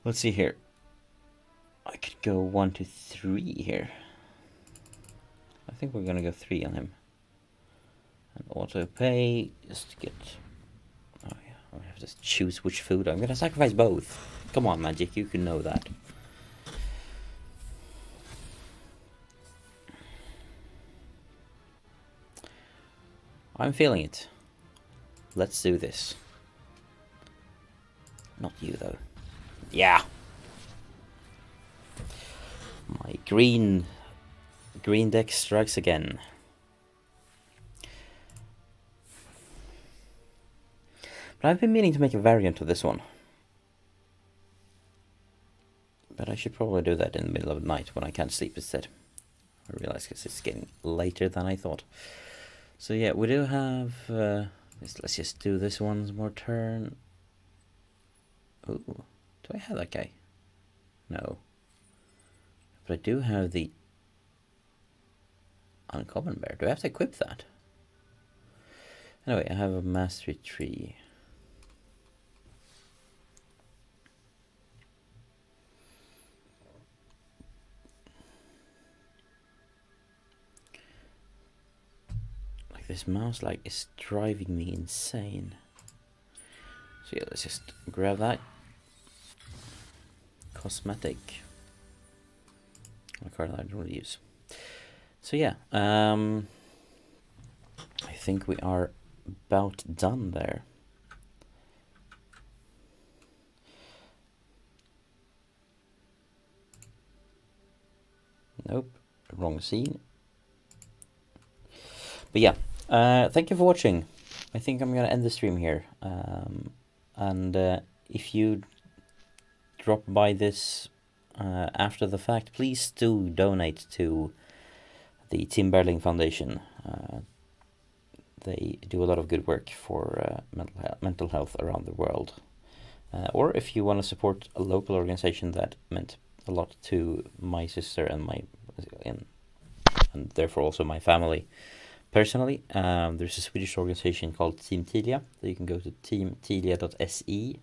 Let's see here. I could go 1 to 3 here. I think we're gonna go 3 on him. And auto pay just to get. Oh yeah, I have to choose which food. I'm gonna sacrifice both. Come on, Magic, you can know that. I'm feeling it. Let's do this. Not you though. Yeah. My green deck strikes again. But I've been meaning to make a variant of this one. But I should probably do that in the middle of the night when I can't sleep instead. I realize because it's getting later than I thought. So yeah, we do have... let's just do this one more turn. Ooh, do I have that guy? No. But I do have the uncommon bear. Do I have to equip that? Anyway, I have a mastery tree. Like this mouse is driving me insane. So yeah, let's just grab that. Cosmetic. A card that I don't really use. So yeah, I think we are about done there. Nope, wrong scene. But yeah, thank you for watching. I think I'm gonna end the stream here. And if you drop by this after the fact, please do donate to the Tim Bergling Foundation. They do a lot of good work for mental health around the world. Or if you want to support a local organization that meant a lot to my sister and and therefore also my family personally, there's a Swedish organization called Team Tilia. So you can go to teamtilia.se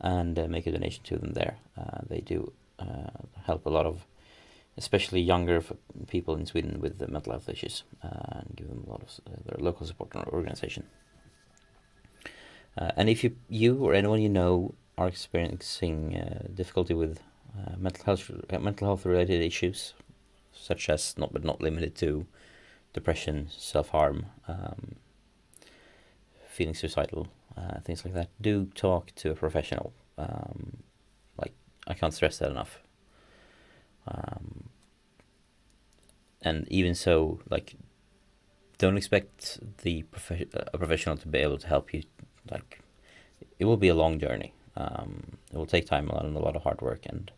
and make a donation to them there. They do help a lot of, especially younger people in Sweden with the mental health issues, and give them a lot of their local support organization. And if you or anyone you know are experiencing difficulty with mental health related issues, such as but not limited to depression, self-harm, feeling suicidal, things like that, do talk to a professional. I can't stress that enough. And even so, don't expect a professional to be able to help you. It will be a long journey. It will take time and a lot of hard work, and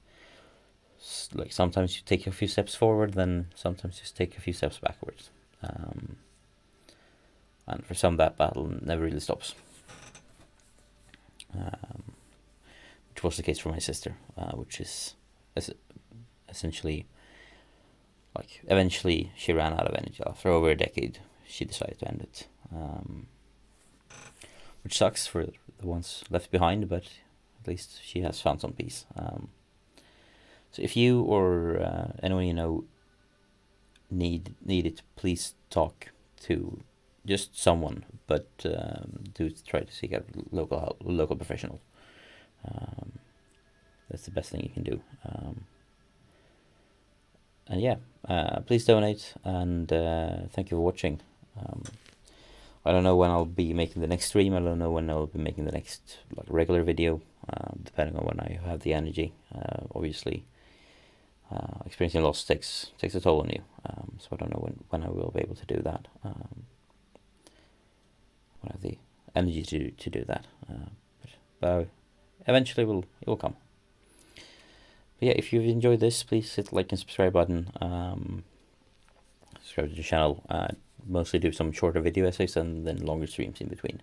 sometimes you take a few steps forward, then sometimes you take a few steps backwards. And for some, that battle never really stops. Which was the case for my sister, which is essentially, eventually she ran out of energy. After over a decade, she decided to end it. Which sucks for the ones left behind, but at least she has found some peace. So if you or anyone you know need it, please talk to just someone, but do try to seek out local professional. That's the best thing you can do. And yeah, please donate, and thank you for watching. I don't know when I'll be making the next stream. I don't know when I'll be making the next like regular video, depending on when I have the energy. Obviously, experiencing loss takes a toll on you, so I don't know when I will be able to do that. I have the energy to do that, but eventually it will come. But yeah, if you've enjoyed this, please hit the like and subscribe button. Subscribe to the channel. Mostly do some shorter video essays and then longer streams in between,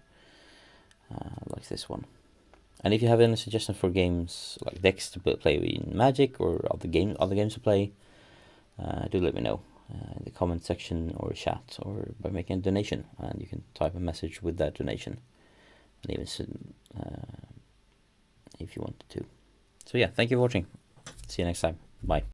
like this one. And if you have any suggestions for games like decks to play in Magic or other games to play, do let me know in the comment section or chat, or by making a donation, and you can type a message with that donation, and even if you want to. So yeah, thank you for watching. See you next time. Bye.